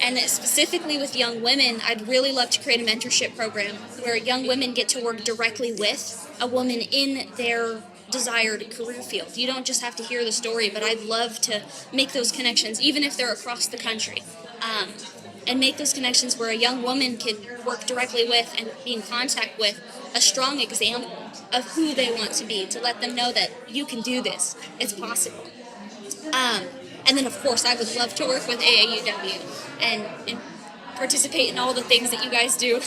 And specifically with young women, I'd really love to create a mentorship program where young women get to work directly with a woman in their desired career field. You don't just have to hear the story, but I'd love to make those connections, even if they're across the country. And make those connections where a young woman can work directly with and be in contact with a strong example of who they want to be, to let them know that you can do this, it's possible. And then, of course, I would love to work with AAUW and participate in all the things that you guys do.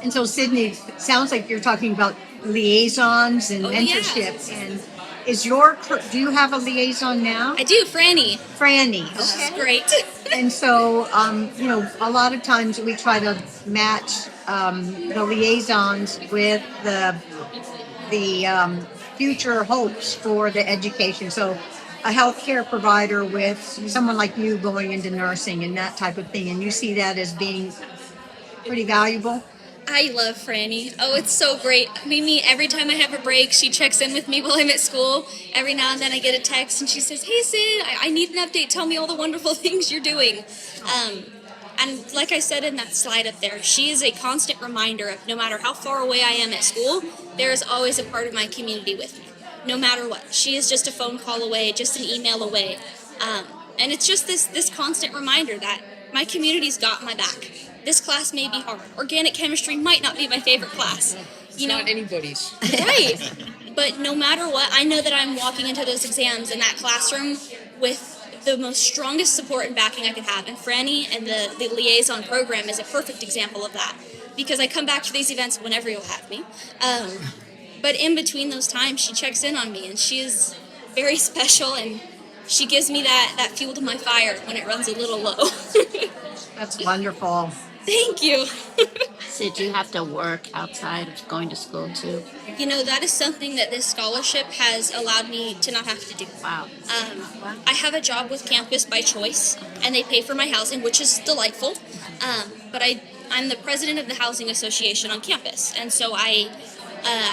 And so, Sydney, it sounds like you're talking about liaisons and mentorship. Yeah. And do you have a liaison now? I do, Franny. Franny, okay. She's great. And so, a lot of times we try to match the liaisons with the future hopes for the education. So a healthcare provider with someone like you going into nursing and that type of thing. And you see that as being pretty valuable? I love Franny. Oh, it's so great. We meet every time I have a break. She checks in with me while I'm at school. Every now and then I get a text and she says, "Hey, Sid, I need an update. Tell me all the wonderful things you're doing." And like I said in that slide up there, she is a constant reminder of no matter how far away I am at school, there is always a part of my community with me, no matter what. She is just a phone call away, just an email away. And it's just this constant reminder that my community's got my back. This class may be hard. Organic chemistry might not be my favorite class. It's not anybody's. Right. But no matter what, I know that I'm walking into those exams in that classroom with the most strongest support and backing I could have. And Franny and the liaison program is a perfect example of that. Because I come back to these events whenever you'll have me. But in between those times, she checks in on me. And she is very special. And she gives me that fuel to my fire when it runs a little low. That's wonderful. Thank you. So do you have to work outside of going to school too? You know, that is something that this scholarship has allowed me to not have to do. Wow. I have a job with campus by choice, and they pay for my housing, which is delightful. But I'm the president of the Housing Association on campus, and so I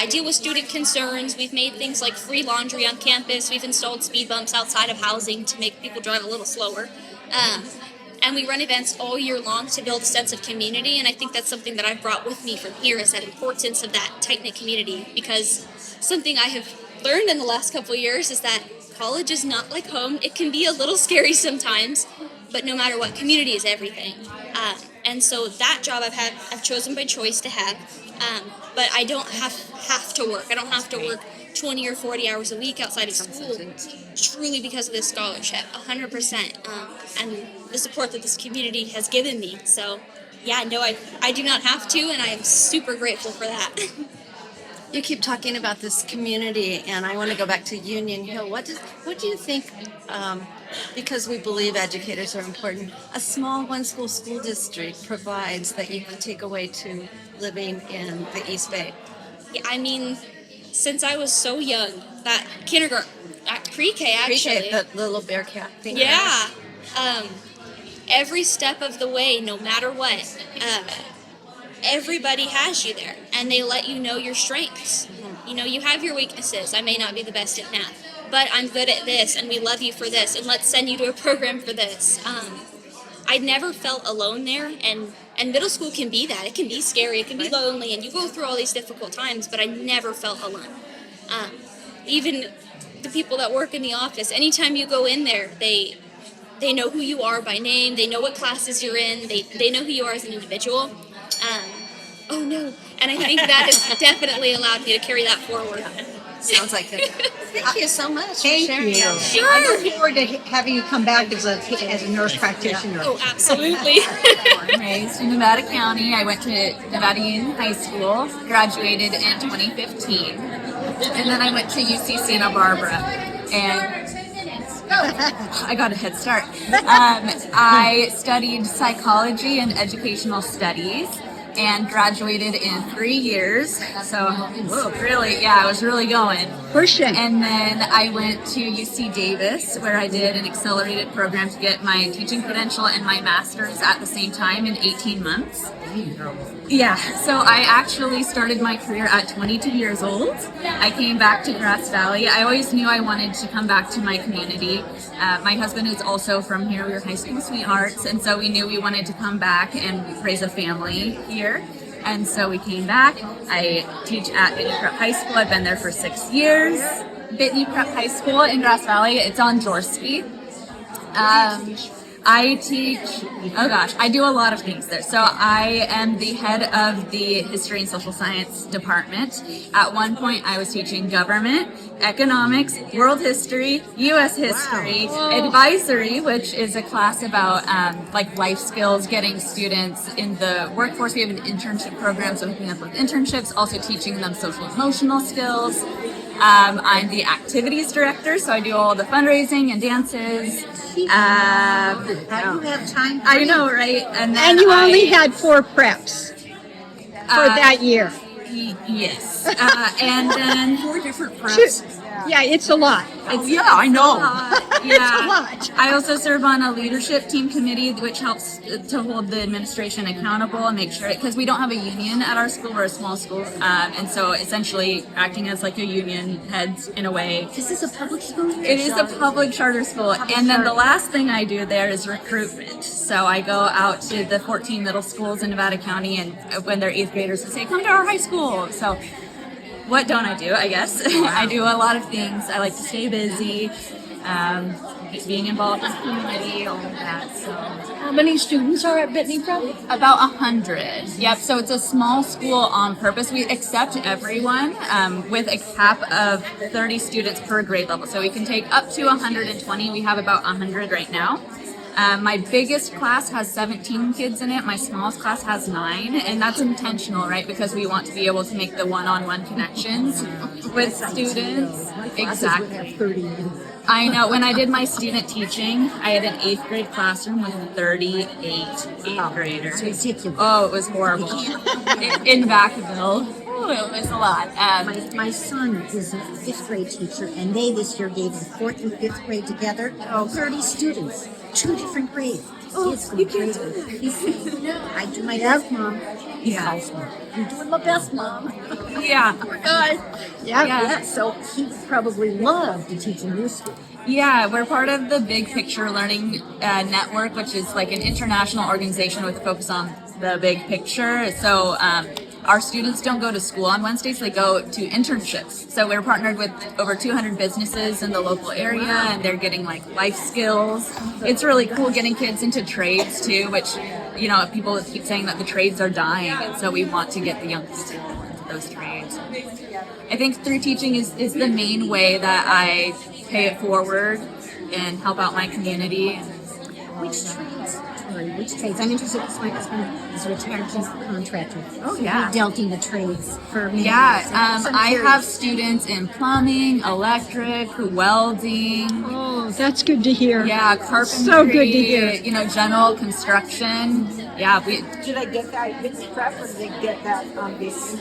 deal with student concerns. We've made things like free laundry on campus. We've installed speed bumps outside of housing to make people drive a little slower. And we run events all year long to build a sense of community, and I think that's something that I've brought with me from here is that importance of that tight-knit community, because something I have learned in the last couple of years is that college is not like home. It can be a little scary sometimes, but no matter what, community is everything. And so that job I've chosen by choice to have, but I don't have to work. I don't have to work 20 or 40 hours a week outside of school, truly because of this scholarship, 100%, and the support that this community has given me. So, yeah, no, I do not have to, and I am super grateful for that. You keep talking about this community, and I want to go back to Union Hill. What do you think, because we believe educators are important, a small one-school school district provides that you can take away to living in the East Bay? Yeah, I mean, since I was so young, that kindergarten, pre-K actually. Pre-K, the little bear cat thing. Yeah. Every step of the way, no matter what, everybody has you there, and they let you know your strengths. You know, you have your weaknesses. I may not be the best at math, but I'm good at this, and we love you for this, and let's send you to a program for this. I never felt alone there, and middle school can be that. It can be scary, it can be lonely, and you go through all these difficult times, but I never felt alone. Even the people that work in the office, anytime you go in there, they know who you are by name, they know what classes you're in, they know who you are as an individual. Oh no, and I think that has definitely allowed me to carry that forward. Sounds like it. Thank you so much Thank for sharing you. that. Sure. I look forward to having you come back as a nurse practitioner. Oh, absolutely. I'm raised in Nevada County. I went to Nevada Union High School, graduated in 2015, and then I went to UC Santa Barbara, and I got a head start. I studied psychology and educational studies, and graduated in 3 years. So really, I was really going. Pushing. And then I went to UC Davis, where I did an accelerated program to get my teaching credential and my master's at the same time in 18 months. Yeah, so I actually started my career at 22 years old. I came back to Grass Valley. I always knew I wanted to come back to my community. My husband is also from here. We were high school sweethearts, and so we knew we wanted to come back and raise a family here. And so we came back. I teach at Bitney Prep High School. I've been there for 6 years. Bitney Prep High School in Grass Valley. It's on Jorsky. I teach, I do a lot of things there. So I am the head of the History and Social Science department. At one point, I was teaching government, economics, world history, U.S. history, advisory, which is a class about like life skills, getting students in the workforce. We have an internship program, so hooking up with internships, also teaching them social emotional skills. I'm the activities director, so I do all the fundraising and dances. How do you have time? I know, right? And you only had 4 preps for that year. Yes. And then 4 different preps. Yeah, it's a lot. I know. It's a lot. I also serve on a leadership team committee, which helps to hold the administration accountable and make sure, because we don't have a union at our school. We're a small school, and so essentially acting as like a union head in a way. This is a public school? It is a public charter school. And then the last thing I do there is recruitment. So I go out to the 14 middle schools in Nevada County, and when they're 8th graders, I say, come to our high school. So what don't I do, I guess? I do a lot of things. I like to stay busy, being involved in the community, all of that. So, how many students are at Bitney Prep? About 100. Yep, so it's a small school on purpose. We accept everyone with a cap of 30 students per grade level. So we can take up to 120. We have about 100 right now. My biggest class has 17 kids in it. My smallest class has 9, and that's intentional, right? Because we want to be able to make the one-on-one connections with students. Exactly. I know. When I did my student teaching, I had an 8th grade classroom with 38 8th graders. It's ridiculous. Oh, it was horrible. In Vacaville. Oh, it was a lot. My son is a 5th grade teacher, and they this year gave the 4th and 5th grade together. 30 students, 2 different grades. Oh, you can't do that. I do my best, Mom. Yeah. I'm doing my best, Mom. Yeah. Yeah. So he would probably love to teach in your school. Yeah, we're part of the Big Picture Learning Network, which is like an international organization with a focus on the big picture. So our students don't go to school on Wednesdays, they go to internships. So we're partnered with over 200 businesses in the local area, and they're getting like life skills. It's really cool getting kids into trades too, which, you know, people keep saying that the trades are dying, and so we want to get the young people into those trades. I think through teaching is the main way that I pay it forward and help out my community. Which trades? I'm interested because my husband is a retired general contractor. Oh, so yeah. he dealt in the trades for many years. I have students in plumbing, electric, welding. Oh, that's good to hear. Yeah, carpentry. So good to hear. You know, general construction. Yeah. Did I get that at Bitney Prep, or did they get that on this?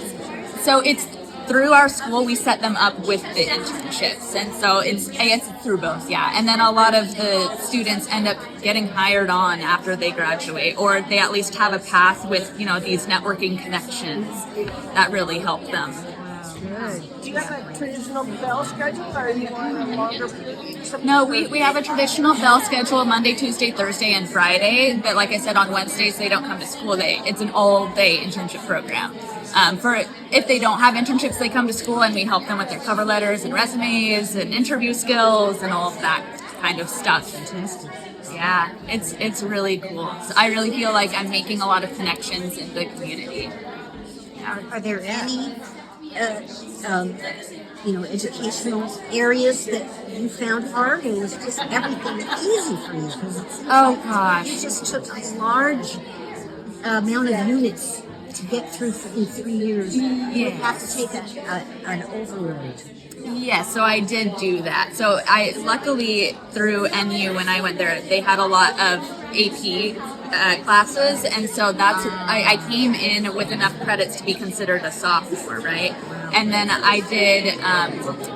So it's through our school, we set them up with the internships, and so it's through both, yeah. And then a lot of the students end up getting hired on after they graduate, or they at least have a path with, you know, these networking connections that really help them. Do you have a traditional bell schedule, or are you on a longer period? No, we have a traditional bell schedule, Monday, Tuesday, Thursday, and Friday. But like I said, on Wednesdays, they don't come to school. It's an all-day internship program. If they don't have internships, they come to school, and we help them with their cover letters and resumes and interview skills and all of that kind of stuff. Fantastic. Yeah, it's really cool. So I really feel like I'm making a lot of connections in the community. Are there any educational areas that you found hard, or was just everything easy for you? Oh gosh, you just took a large amount of units to get through in 3 years, you would have to take an overload. Yeah, so I did do that. So I luckily through NU when I went there, they had a lot of AP classes, and so I came in with enough credits to be considered a sophomore, right? And then I did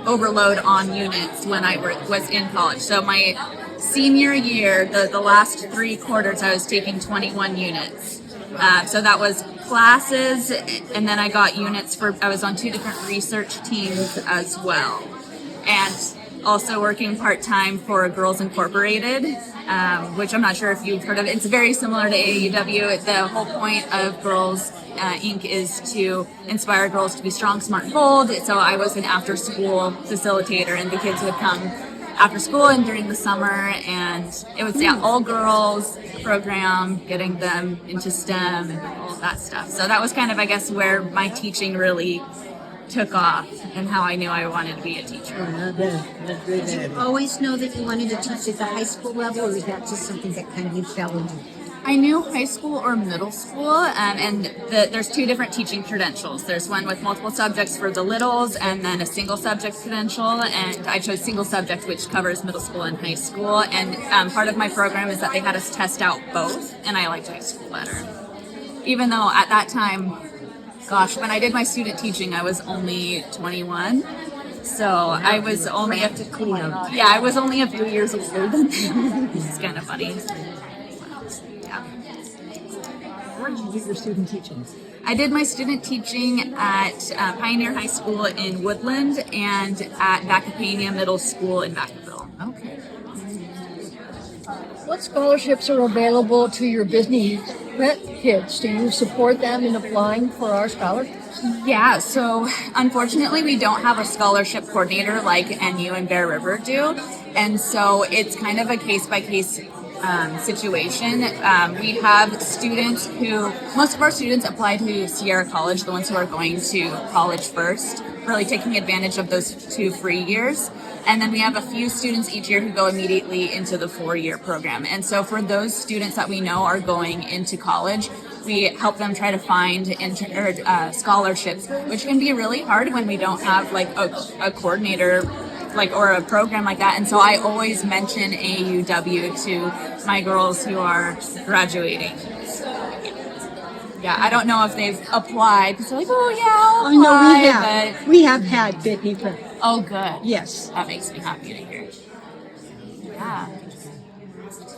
overload on units when I was in college. So my senior year, the last 3 quarters, I was taking 21 units. So that was classes, and then I got units I was on 2 different research teams as well. And also working part-time for Girls Incorporated, which I'm not sure if you've heard of. It's very similar to AAUW. The whole point of Girls Inc. is to inspire girls to be strong, smart, and bold. So I was an after-school facilitator, and the kids would come after school and during the summer, and it was all girls program, getting them into STEM and all that stuff. So that was kind of, I guess, where my teaching really took off and how I knew I wanted to be a teacher. Did you always know that you wanted to teach at the high school level, or was that just something that kind of you fell into? I knew high school or middle school, and there's 2 different teaching credentials. There's one with multiple subjects for the littles, and then a single subject credential, and I chose single subject, which covers middle school and high school. And part of my program is that they had us test out both, and I liked high school better. Even though at that time, gosh, when I did my student teaching, I was only 21. So I was only I was only a few years older than them. It's kind of funny. Where did you do your student teaching? I did my student teaching at Pioneer High School in Woodland and at Vacapania Middle School in Vacaville. Okay. What scholarships are available to your business kids? Do you support them in applying for our scholarships? Yeah, so unfortunately we don't have a scholarship coordinator like NU and Bear River do, and so it's kind of a case-by-case situation. We have students most of our students apply to Sierra College, the ones who are going to college first, really taking advantage of those 2 free years. And then we have a few students each year who go immediately into the 4-year program. And so for those students that we know are going into college, we help them try to find scholarships, which can be really hard when we don't have like a coordinator or a program like that. And so I always mention AAUW to my girls who are graduating. Yeah, I don't know if they've applied because they're like, oh yeah, I'll apply. We have had Bidney. Oh, good. Yes. That makes me happy to hear. Yeah.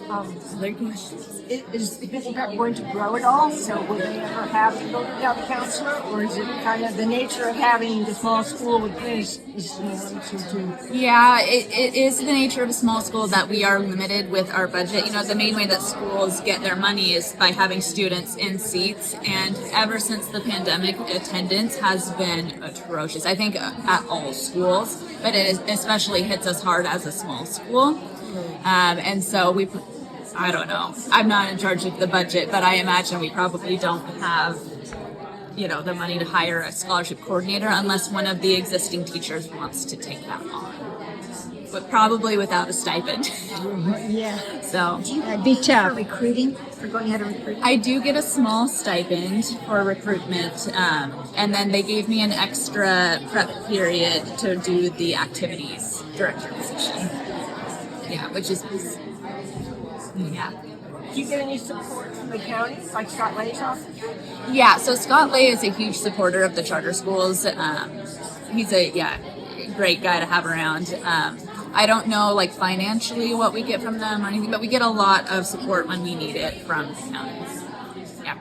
Other questions? Is that going to grow at all? So will they ever have to go without a counselor, or is it kind of the nature of having the small school with this? Yeah, it is the nature of a small school that we are limited with our budget. The main way that schools get their money is by having students in seats, and ever since the pandemic, attendance has been atrocious. I think at all schools, but it especially hits us hard as a small school. And so I don't know. I'm not in charge of the budget, but I imagine we probably don't have, the money to hire a scholarship coordinator unless one of the existing teachers wants to take that on. But probably without a stipend. Yeah. So do you be tough for recruiting? For going out of recruiting? I do get a small stipend for recruitment, and then they gave me an extra prep period to do the activities director position. Yeah, which is yeah. Do you get any support from the county, like Scott Lay's office? Yeah, so Scott Lay is a huge supporter of the charter schools. He's a great guy to have around. I don't know financially what we get from them or anything, but we get a lot of support when we need it from the county. Yeah.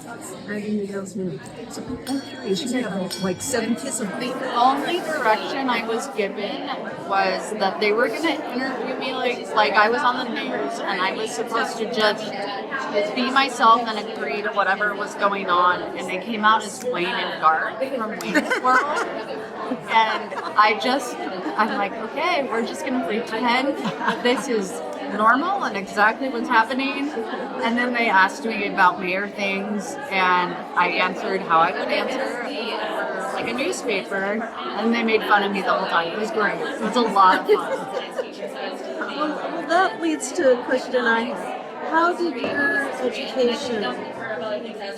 I'm curious, you have like 7 kids. The only direction I was given was that they were going to interview me like I was on the news, and I was supposed to just be myself and agree to whatever was going on. And they came out as Wayne and Garth from Wayne's World. And I'm like, okay, we're just going to pretend that this is normal and exactly what's happening. And then they asked me about mayor things, and I answered how I would answer like a newspaper, and they made fun of me the whole time. It was great. It was a lot of fun. Well, that leads to a question I have. How did your education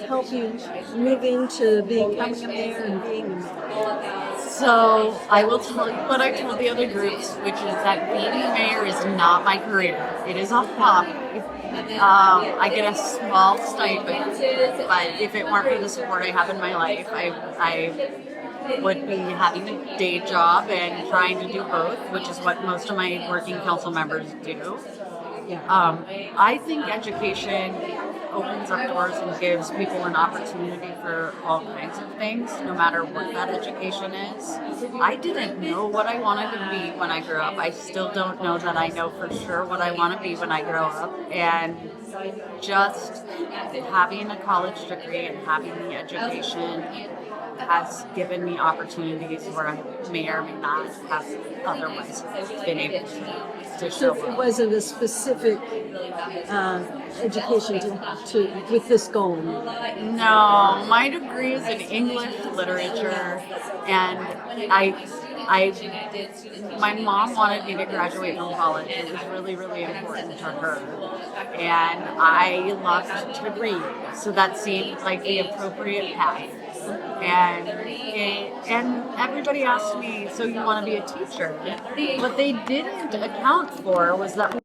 help you move into becoming a mayor and being a mayor? So I will tell you what I told the other groups, which is that being a mayor is not my career. It is a hobby. I get a small stipend, but if it weren't for the support I have in my life, I would be having a day job and trying to do both, which is what most of my working council members do. I think education opens up doors and gives people an opportunity for all kinds of things, no matter what that education is. I didn't know what I wanted to be when I grew up. I still don't know that I know for sure what I want to be when I grow up. And just having a college degree and having the education has given me opportunities where I may or may not have otherwise been able to show So up. it wasn't a specific education to with this goal? No, my degree is in English literature, and my mom wanted me to graduate from college. It was really, really important to her, and I loved to read, so that seemed like the appropriate path. And everybody asked me, so you want to be a teacher? What they didn't account for was that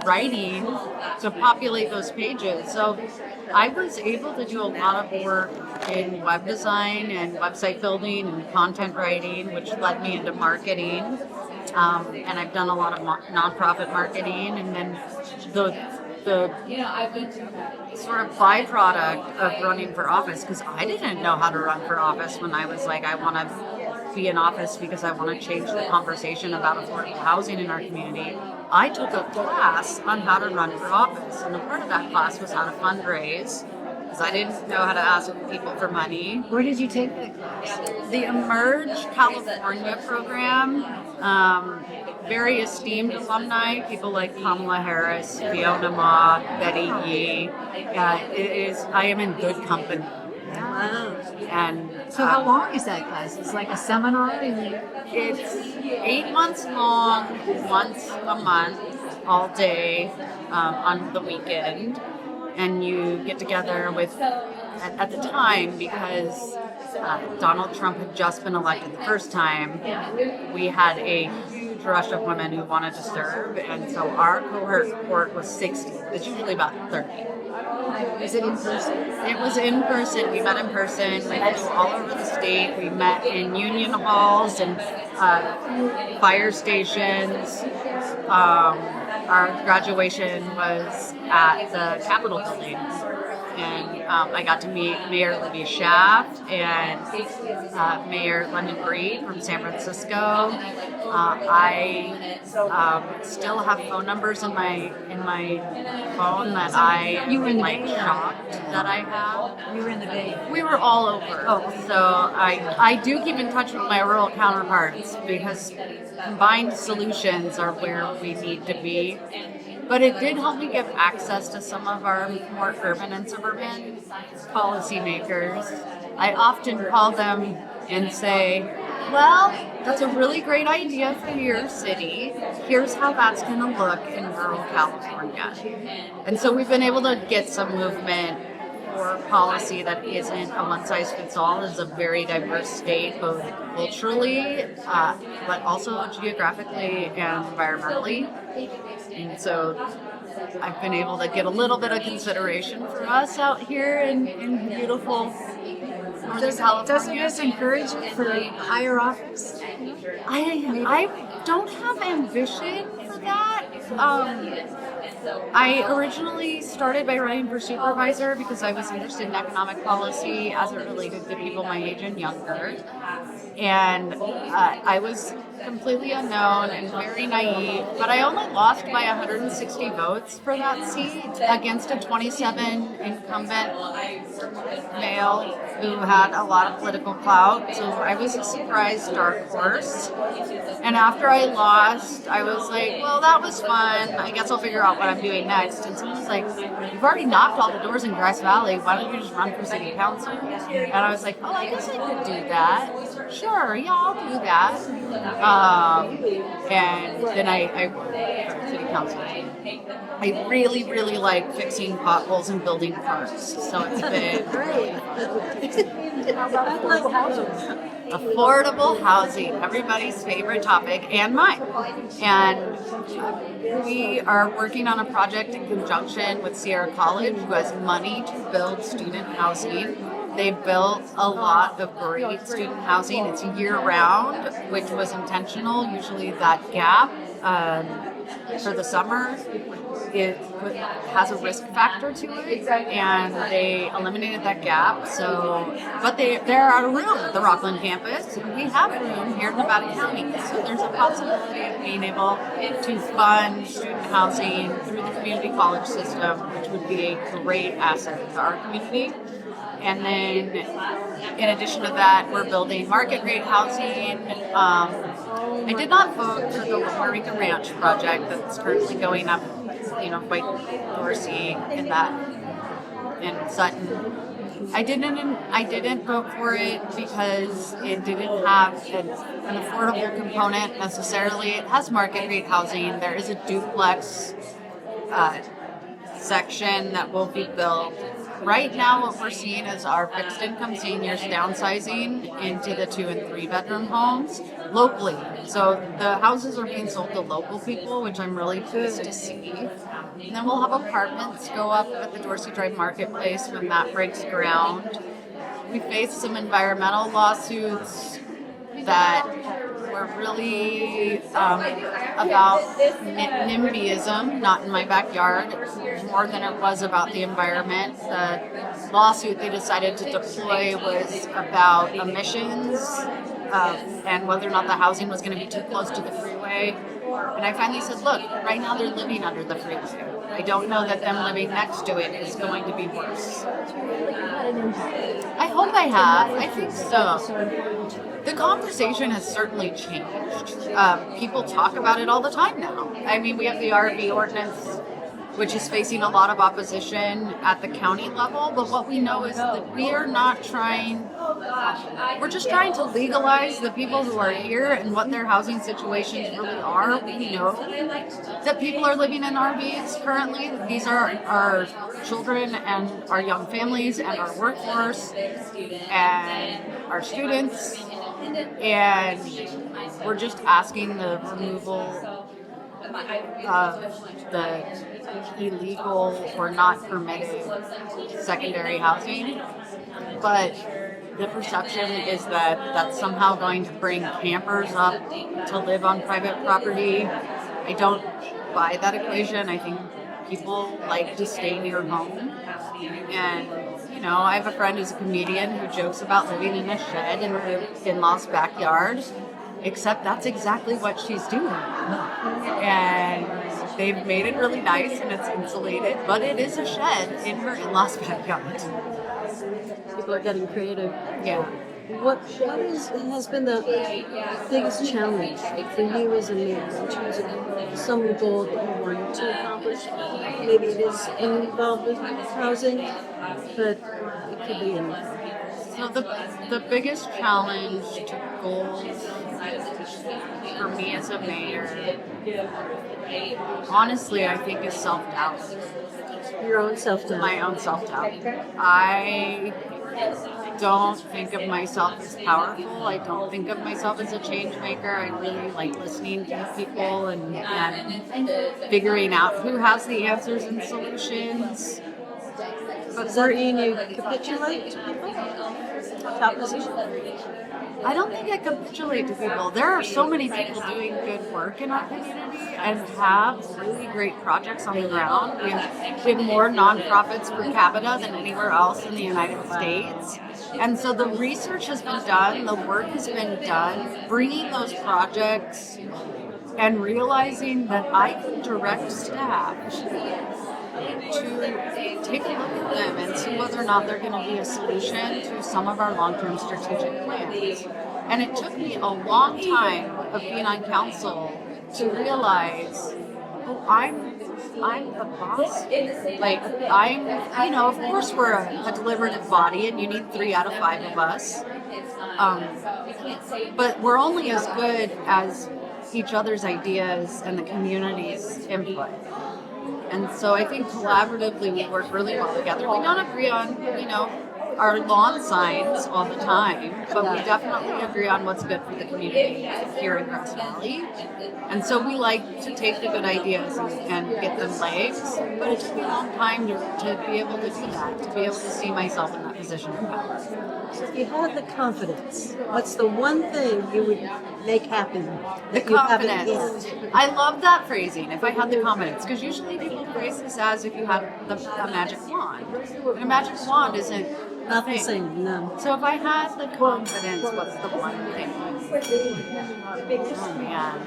writing to populate those pages. So I was able to do a lot of work in web design and website building and content writing, which led me into marketing. And I've done a lot of nonprofit marketing, and then the sort of byproduct of running for office, because I didn't know how to run for office when I was like, I want to be in office because I want to change the conversation about affordable housing in our community. I took a class on how to run for office, and a part of that class was how to fundraise, because I didn't know how to ask people for money. Where did you take that class? The Emerge California program. Very esteemed alumni, people like Kamala Harris, Fiona Ma, Betty Yee. I am in good company. Wow. And So how long is that class? It's like a seminar? It's 8 months long, once a month, all day, on the weekend. And you get together with, at the time, because Donald Trump had just been elected the first time, we had a huge rush of women who wanted to serve, and so our cohort was 60. It's usually about 30. Is it in person? It was in person. We met in person. We flew all over the state. We met in union halls and fire stations. Our graduation was at the Capitol building, and I got to meet Mayor Libby Schaaf and Mayor London Breed from San Francisco. I still have phone numbers in my phone that I like shocked that I have. You were in the Bay. We were all over. So I do keep in touch with my rural counterparts, because combined solutions are where we need to be. But it did help me give access to some of our more urban and suburban policymakers. I often call them and say, well, that's a really great idea for your city. Here's how that's going to look in rural California. And so we've been able to get some movement for policy that isn't a one-size-fits-all. It's a very diverse state, both culturally, but also geographically and environmentally. And so I've been able to get a little bit of consideration for us out here in beautiful Northern California. Doesn't this encourage you for higher office? I don't have ambition for that. I originally started by running for supervisor because I was interested in economic policy as it related to people my age and younger. And I was completely unknown and very naive, but I only lost by 160 votes for that seat against a 27 incumbent male who had a lot of political clout. So I was a surprise dark horse. And after I lost, I was like, well, that was fun. I guess I'll figure out what I'm doing next. And someone was like, you've already knocked all the doors in Grass Valley. Why don't you just run for city council? And I was like, oh, I guess I could do that. Sure, yeah, I'll do that. And then I worked for city council. I really, really like fixing potholes and building parks. So it's been How about affordable housing? affordable housing, everybody's favorite topic, and mine. And we are working on a project in conjunction with Sierra College, who has money to build student housing. They built a lot of great student housing. It's year-round, which was intentional. Usually that gap for the summer, it has a risk factor to it, and they eliminated that gap. So, but they're out of room at the Rockland campus, and we have room here in Nevada County. So there's a possibility of being able to fund student housing through the community college system, which would be a great asset to our community. And then, in addition to that, we're building market rate housing. I did not vote for the Loma Rica Ranch project that's currently going up, by Dorsey in Sutton. I didn't vote for it because it didn't have an affordable component necessarily. It has market rate housing. There is a duplex section that will be built. Right now, what we're seeing is our fixed income seniors downsizing into the 2 and 3 bedroom homes locally. So the houses are being sold to local people, which I'm really pleased to see. And then we'll have apartments go up at the Dorsey Drive Marketplace when that breaks ground. We faced some environmental lawsuits that were really about NIMBYism, not in my backyard, more than it was about the environment. The lawsuit they decided to deploy was about emissions and whether or not the housing was going to be too close to the freeway. And I finally said, look, right now they're living under the freeway. I don't know that them living next to it is going to be worse. I hope I have. I think so. The conversation has certainly changed. People talk about it all the time now. I mean, we have the RV ordinance, which is facing a lot of opposition at the county level. But what we know is that we're just trying to legalize the people who are here and what their housing situations really are. We know that people are living in RVs currently. These are our children and our young families and our workforce and our students. And we're just asking the removal of the illegal or not permitted secondary housing. But the perception is that that's somehow going to bring campers up to live on private property. I don't buy that equation. I think people like to stay near home. And I have a friend who's a comedian who jokes about living in a shed in her in-laws' backyard, except that's exactly what she's doing. And they've made it really nice and it's insulated, but it is a shed in her in-laws' backyard. People are getting creative. Yeah. What has been the biggest challenge for you as a mayor in terms of some goal that you wanted to accomplish? Maybe it is involved with housing, but it could be anything. So the biggest challenge to goals for me as a mayor, honestly, I think is self-doubt. Your own self-doubt. My own self-doubt. I don't think of myself as powerful. I don't think of myself as a change maker. I really like listening to people and figuring out who has the answers and solutions. But does that mean you capitulate to people? Top position? I don't think I capitulate to people. There are so many people doing good work in our community and have really great projects on the ground. We have more nonprofits per capita than anywhere else in the United States. And so the research has been done, the work has been done, bringing those projects and realizing that I can direct staff to take a look at them and see whether or not they're going to be a solution to some of our long-term strategic plans. And it took me a long time of being on council to realize, I'm the boss. Of course we're a deliberative body and you need 3 out of 5 of us. but we're only as good as each other's ideas and the community's input. And so I think collaboratively we work really well together. We don't agree on, our lawn signs all the time, but we definitely agree on what's good for the community here in Grass Valley. And so we like to take the good ideas and get them legs, but it took me a long time to be able to do that, to be able to see myself in that position of power. So if you had the confidence, what's the one thing you would make happen The that you haven't confidence. yet? I love that phrasing, if I had the confidence, because usually people phrase this as if you had a magic wand. And a magic wand isn't Not the same, no. So if I had the confidence, what's the one thing? Oh man.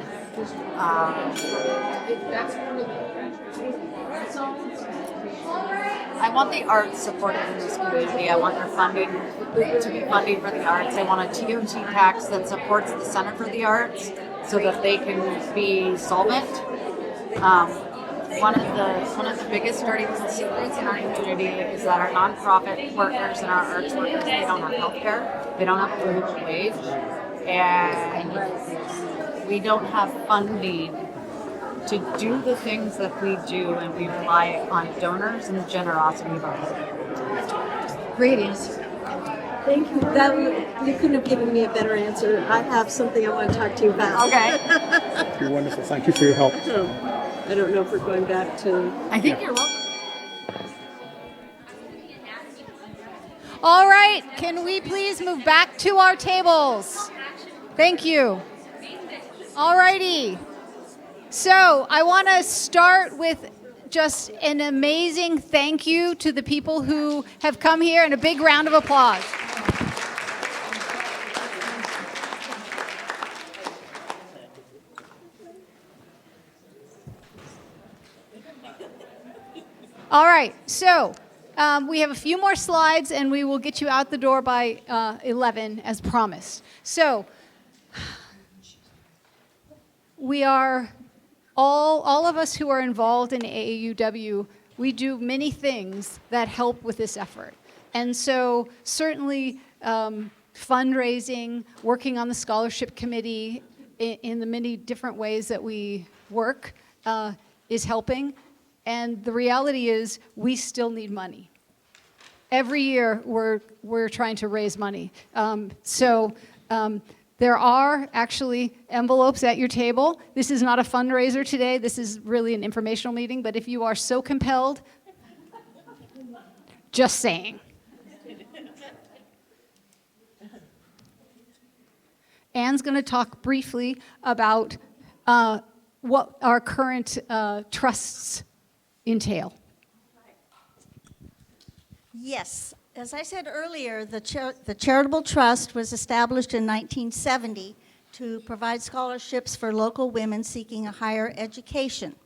I want the arts supported in this community. I want their funding to be funding for the arts. I want a TOT tax that supports the Center for the Arts so that they can be solvent. One of the biggest dirty little secrets in our community is that our nonprofit workers and our arts workers, they don't have health care, they don't have a living wage, and we don't have funding to do the things that we do, and we rely on donors and the generosity of our community. Great answer. Thank you. You couldn't have given me a better answer. I have something I want to talk to you about. Okay. You're wonderful. Thank you for your help. I don't know if we're going back to... I think you're welcome. All right, can we please move back to our tables? Thank you. All righty. So I want to start with just an amazing thank you to the people who have come here, and a big round of applause. All right, so we have a few more slides, and we will get you out the door by 11, as promised. So we are, all of us who are involved in AAUW, we do many things that help with this effort. And so certainly fundraising, working on the scholarship committee in the many different ways that we work is helping. And the reality is we still need money. Every year we're trying to raise money. There are actually envelopes at your table. This is not a fundraiser today. This is really an informational meeting. But if you are so compelled, just saying. Anne's going to talk briefly about what our current trusts entail. Yes. As I said earlier, the Charitable Trust was established in 1970 to provide scholarships for local women seeking a higher education.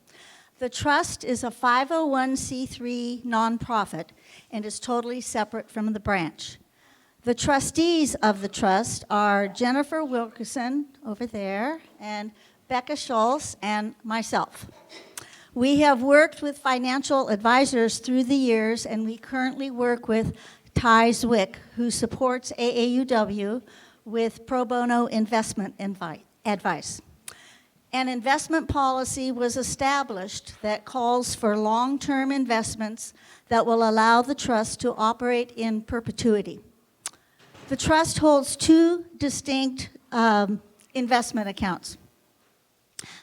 The Trust is a 501c3 nonprofit and is totally separate from the branch. The trustees of the Trust are Jennifer Wilkerson, over there, and Becca Schultz, and myself. We have worked with financial advisors through the years, and we currently work with Ty Zwick, who supports AAUW with pro bono investment advice. An investment policy was established that calls for long-term investments that will allow the trust to operate in perpetuity. The trust holds two distinct investment accounts.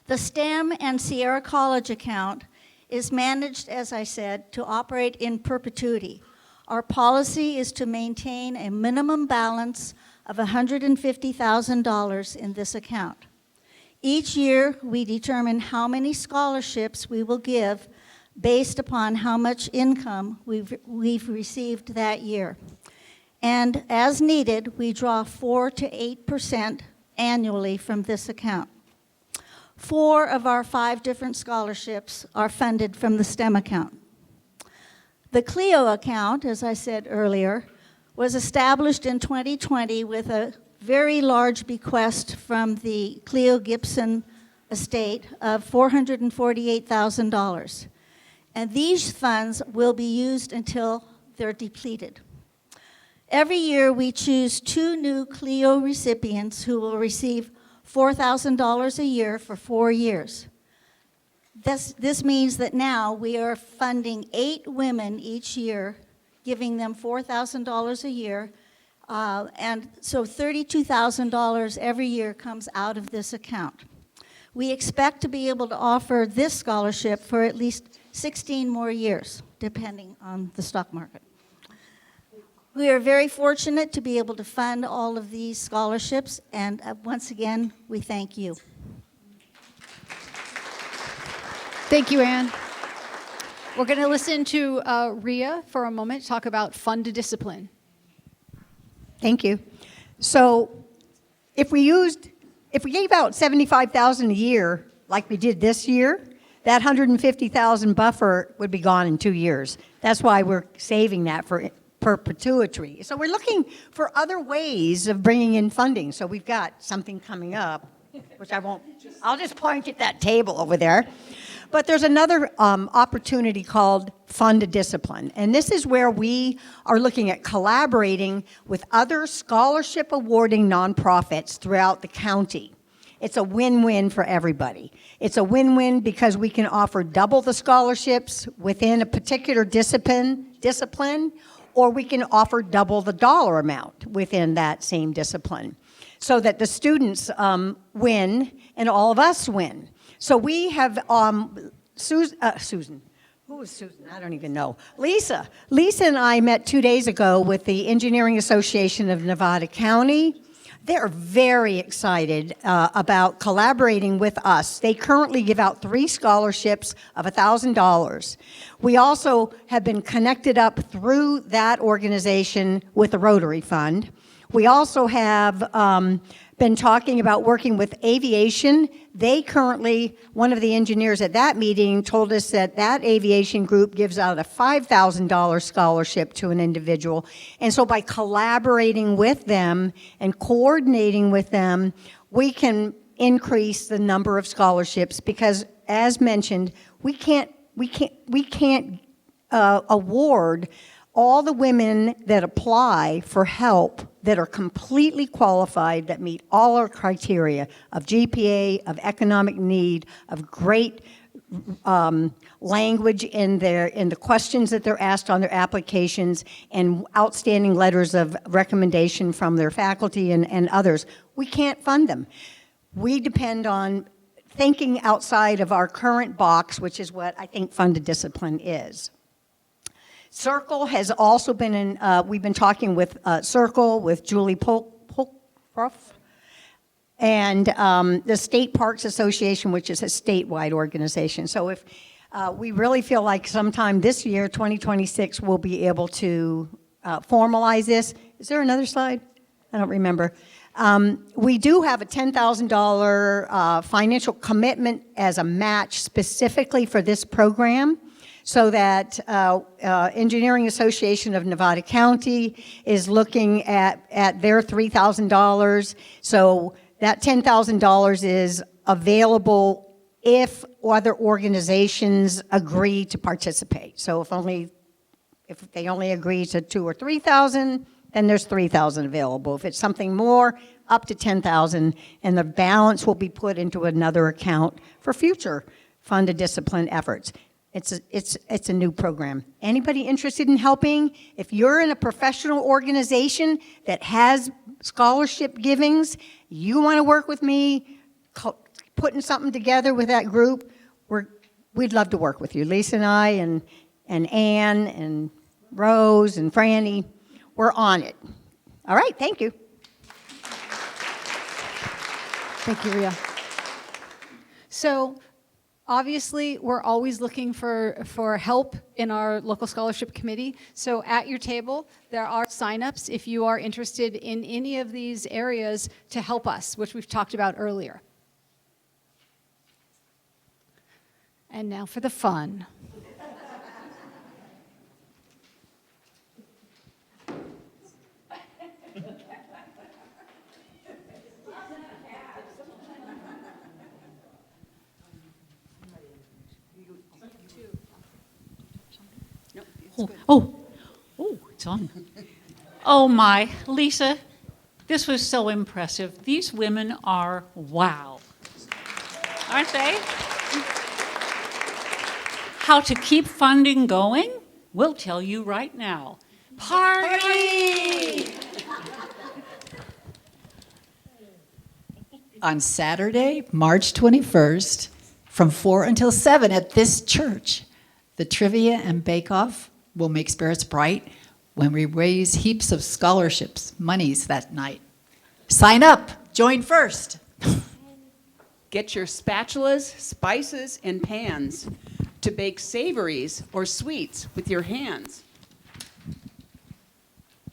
The STEM and Sierra College account is managed, as I said, to operate in perpetuity. Our policy is to maintain a minimum balance of $150,000 in this account. Each year, we determine how many scholarships we will give based upon how much income we've received that year. And as needed, we draw 4 to 8% annually from this account. 4 of our 5 different scholarships are funded from the STEM account. The Clio account, as I said earlier, was established in 2020 with a very large bequest from the Cleo Gibson estate of $448,000. And these funds will be used until they're depleted. Every year, we choose 2 new CLEO recipients who will receive $4,000 a year for 4 years. This means that now we are funding 8 women each year, giving them $4,000 a year, and so $32,000 every year comes out of this account. We expect to be able to offer this scholarship for at least 16 more years, depending on the stock market. We are very fortunate to be able to fund all of these scholarships, and once again, we thank you. Thank you, Anne. We're going to listen to Rhea for a moment talk about fund to discipline. Thank you. So if we gave out $75,000 a year like we did this year, that $150,000 buffer would be gone in 2 years. That's why we're saving that for perpetuity. So we're looking for other ways of bringing in funding. So we've got something coming up, which I'll just point at that table over there. But there's another opportunity called Fund to Discipline. And this is where we are looking at collaborating with other scholarship awarding nonprofits throughout the county. It's a win-win for everybody. It's a win-win because we can offer double the scholarships within a particular discipline, or we can offer double the dollar amount within that same discipline, so that the students win and all of us win. So we have Susan. Who was Susan? I don't even know. Lisa. Lisa and I met 2 days ago with the Engineering Association of Nevada County. They're very excited about collaborating with us. They currently give out 3 scholarships of $1,000. We also have been connected up through that organization with the Rotary Fund. We also have been talking about working with aviation. They currently, one of the engineers at that meeting told us that that aviation group gives out a $5,000 scholarship to an individual. And so by collaborating with them and coordinating with them, we can increase the number of scholarships because, as mentioned, we can't award all the women that apply for help that are completely qualified, that meet all our criteria of GPA, of economic need, of great language in the questions that they're asked on their applications, and outstanding letters of recommendation from their faculty and others. We can't fund them. We depend on thinking outside of our current box, which is what I think Fund to Discipline is. Circle has also been in, we've been talking with Circle, with Julie Polkroff, and the State Parks Association, which is a statewide organization. So if we really feel like sometime this year, 2026, we'll be able to formalize this. Is there another slide? I don't remember. We do have a $10,000 financial commitment as a match specifically for this program, so that Engineering Association of Nevada County is looking at their $3,000. So that $10,000 is available if other organizations agree to participate. So if they only agree to 2,000 or 3,000, then there's 3,000 available. If it's something more, up to 10,000, and the balance will be put into another account for future Fund to Discipline efforts. It's a new program. Anybody interested in helping? If you're in a professional organization that has scholarship givings, you want to work with me, putting something together with that group, we'd love to work with you. Lisa and I and Ann and Rose and Franny, we're on it. All right, thank you. Thank you, Rhea. So, obviously, we're always looking for help in our local scholarship committee. So at your table, there are signups if you are interested in any of these areas to help us, which we've talked about earlier. And now for the fun. Oh, it's on. Oh my, Lisa, this was so impressive. These women are wow. Aren't they? How to keep funding going? We'll tell you right now. Party! On Saturday, March 21st, from 4 until 7 at this church, the trivia and bake-off will make spirits bright when we raise heaps of scholarships, monies that night. Sign up, join first. Get your spatulas, spices, and pans to bake savories or sweets with your hands.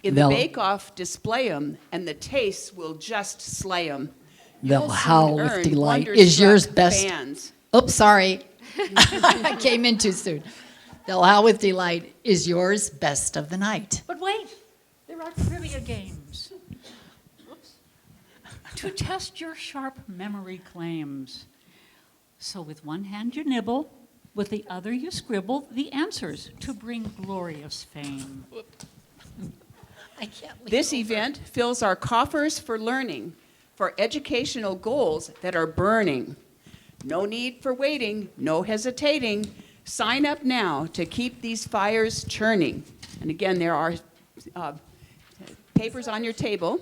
In the bake-off, display 'em, and the tastes will just slay 'em. They'll howl with delight. Is yours best? Fans. Oops, sorry. I came in too soon. They'll howl with delight. Is yours best of the night? But wait, there are trivia games. Oops. To test your sharp memory claims. So with one hand you nibble, with the other you scribble the answers to bring glorious fame. I can't leave This over. event fills our coffers for learning, for educational goals that are burning. No need for waiting, no hesitating. Sign up now to keep these fires churning. And again, there are papers on your table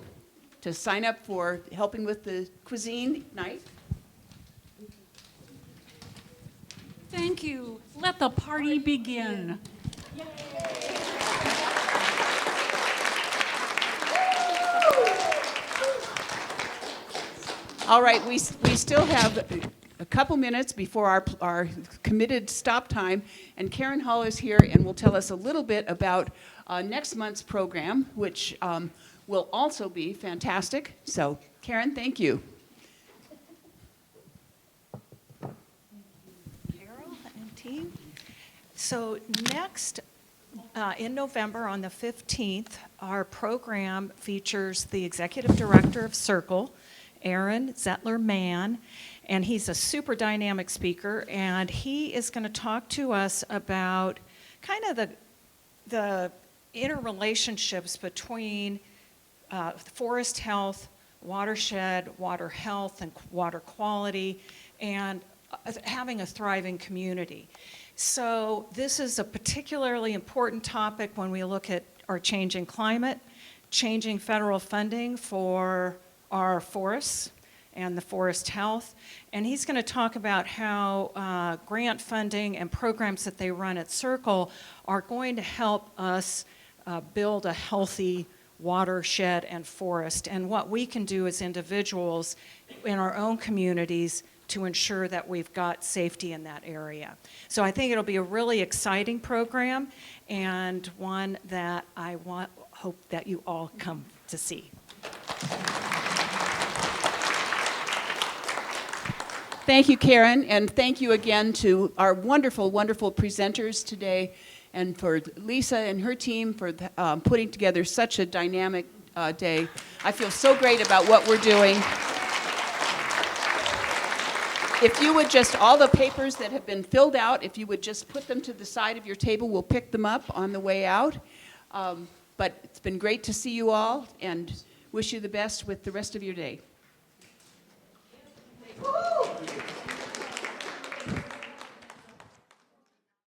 to sign up for helping with the cuisine night. Thank you. Let the party begin. All right, we still have a couple minutes before our committed stop time, and Karen Hull is here and will tell us a little bit about next month's program, which will also be fantastic. So, Karen, thank you. Carol and team. So next, in November on the 15th, our program features the Executive Director of Circle, Aaron Zettler-Mann, and he's a super dynamic speaker, and he is going to talk to us about kind of the interrelationships between forest health, watershed, water health, and water quality, and having a thriving community. So this is a particularly important topic when we look at our changing climate, changing federal funding for our forests and the forest health. And he's going to talk about how grant funding and programs that they run at Circle are going to help us build a healthy watershed and forest, and what we can do as individuals in our own communities to ensure that we've got safety in that area. So I think it'll be a really exciting program, and one that I hope that you all come to see. Thank you, Karen, and thank you again to our wonderful, wonderful presenters today, and for Lisa and her team for putting together such a dynamic day. I feel so great about what we're doing. If you would just, all the papers that have been filled out, if you would just put them to the side of your table, we'll pick them up on the way out. But it's been great to see you all, and wish you the best with the rest of your day.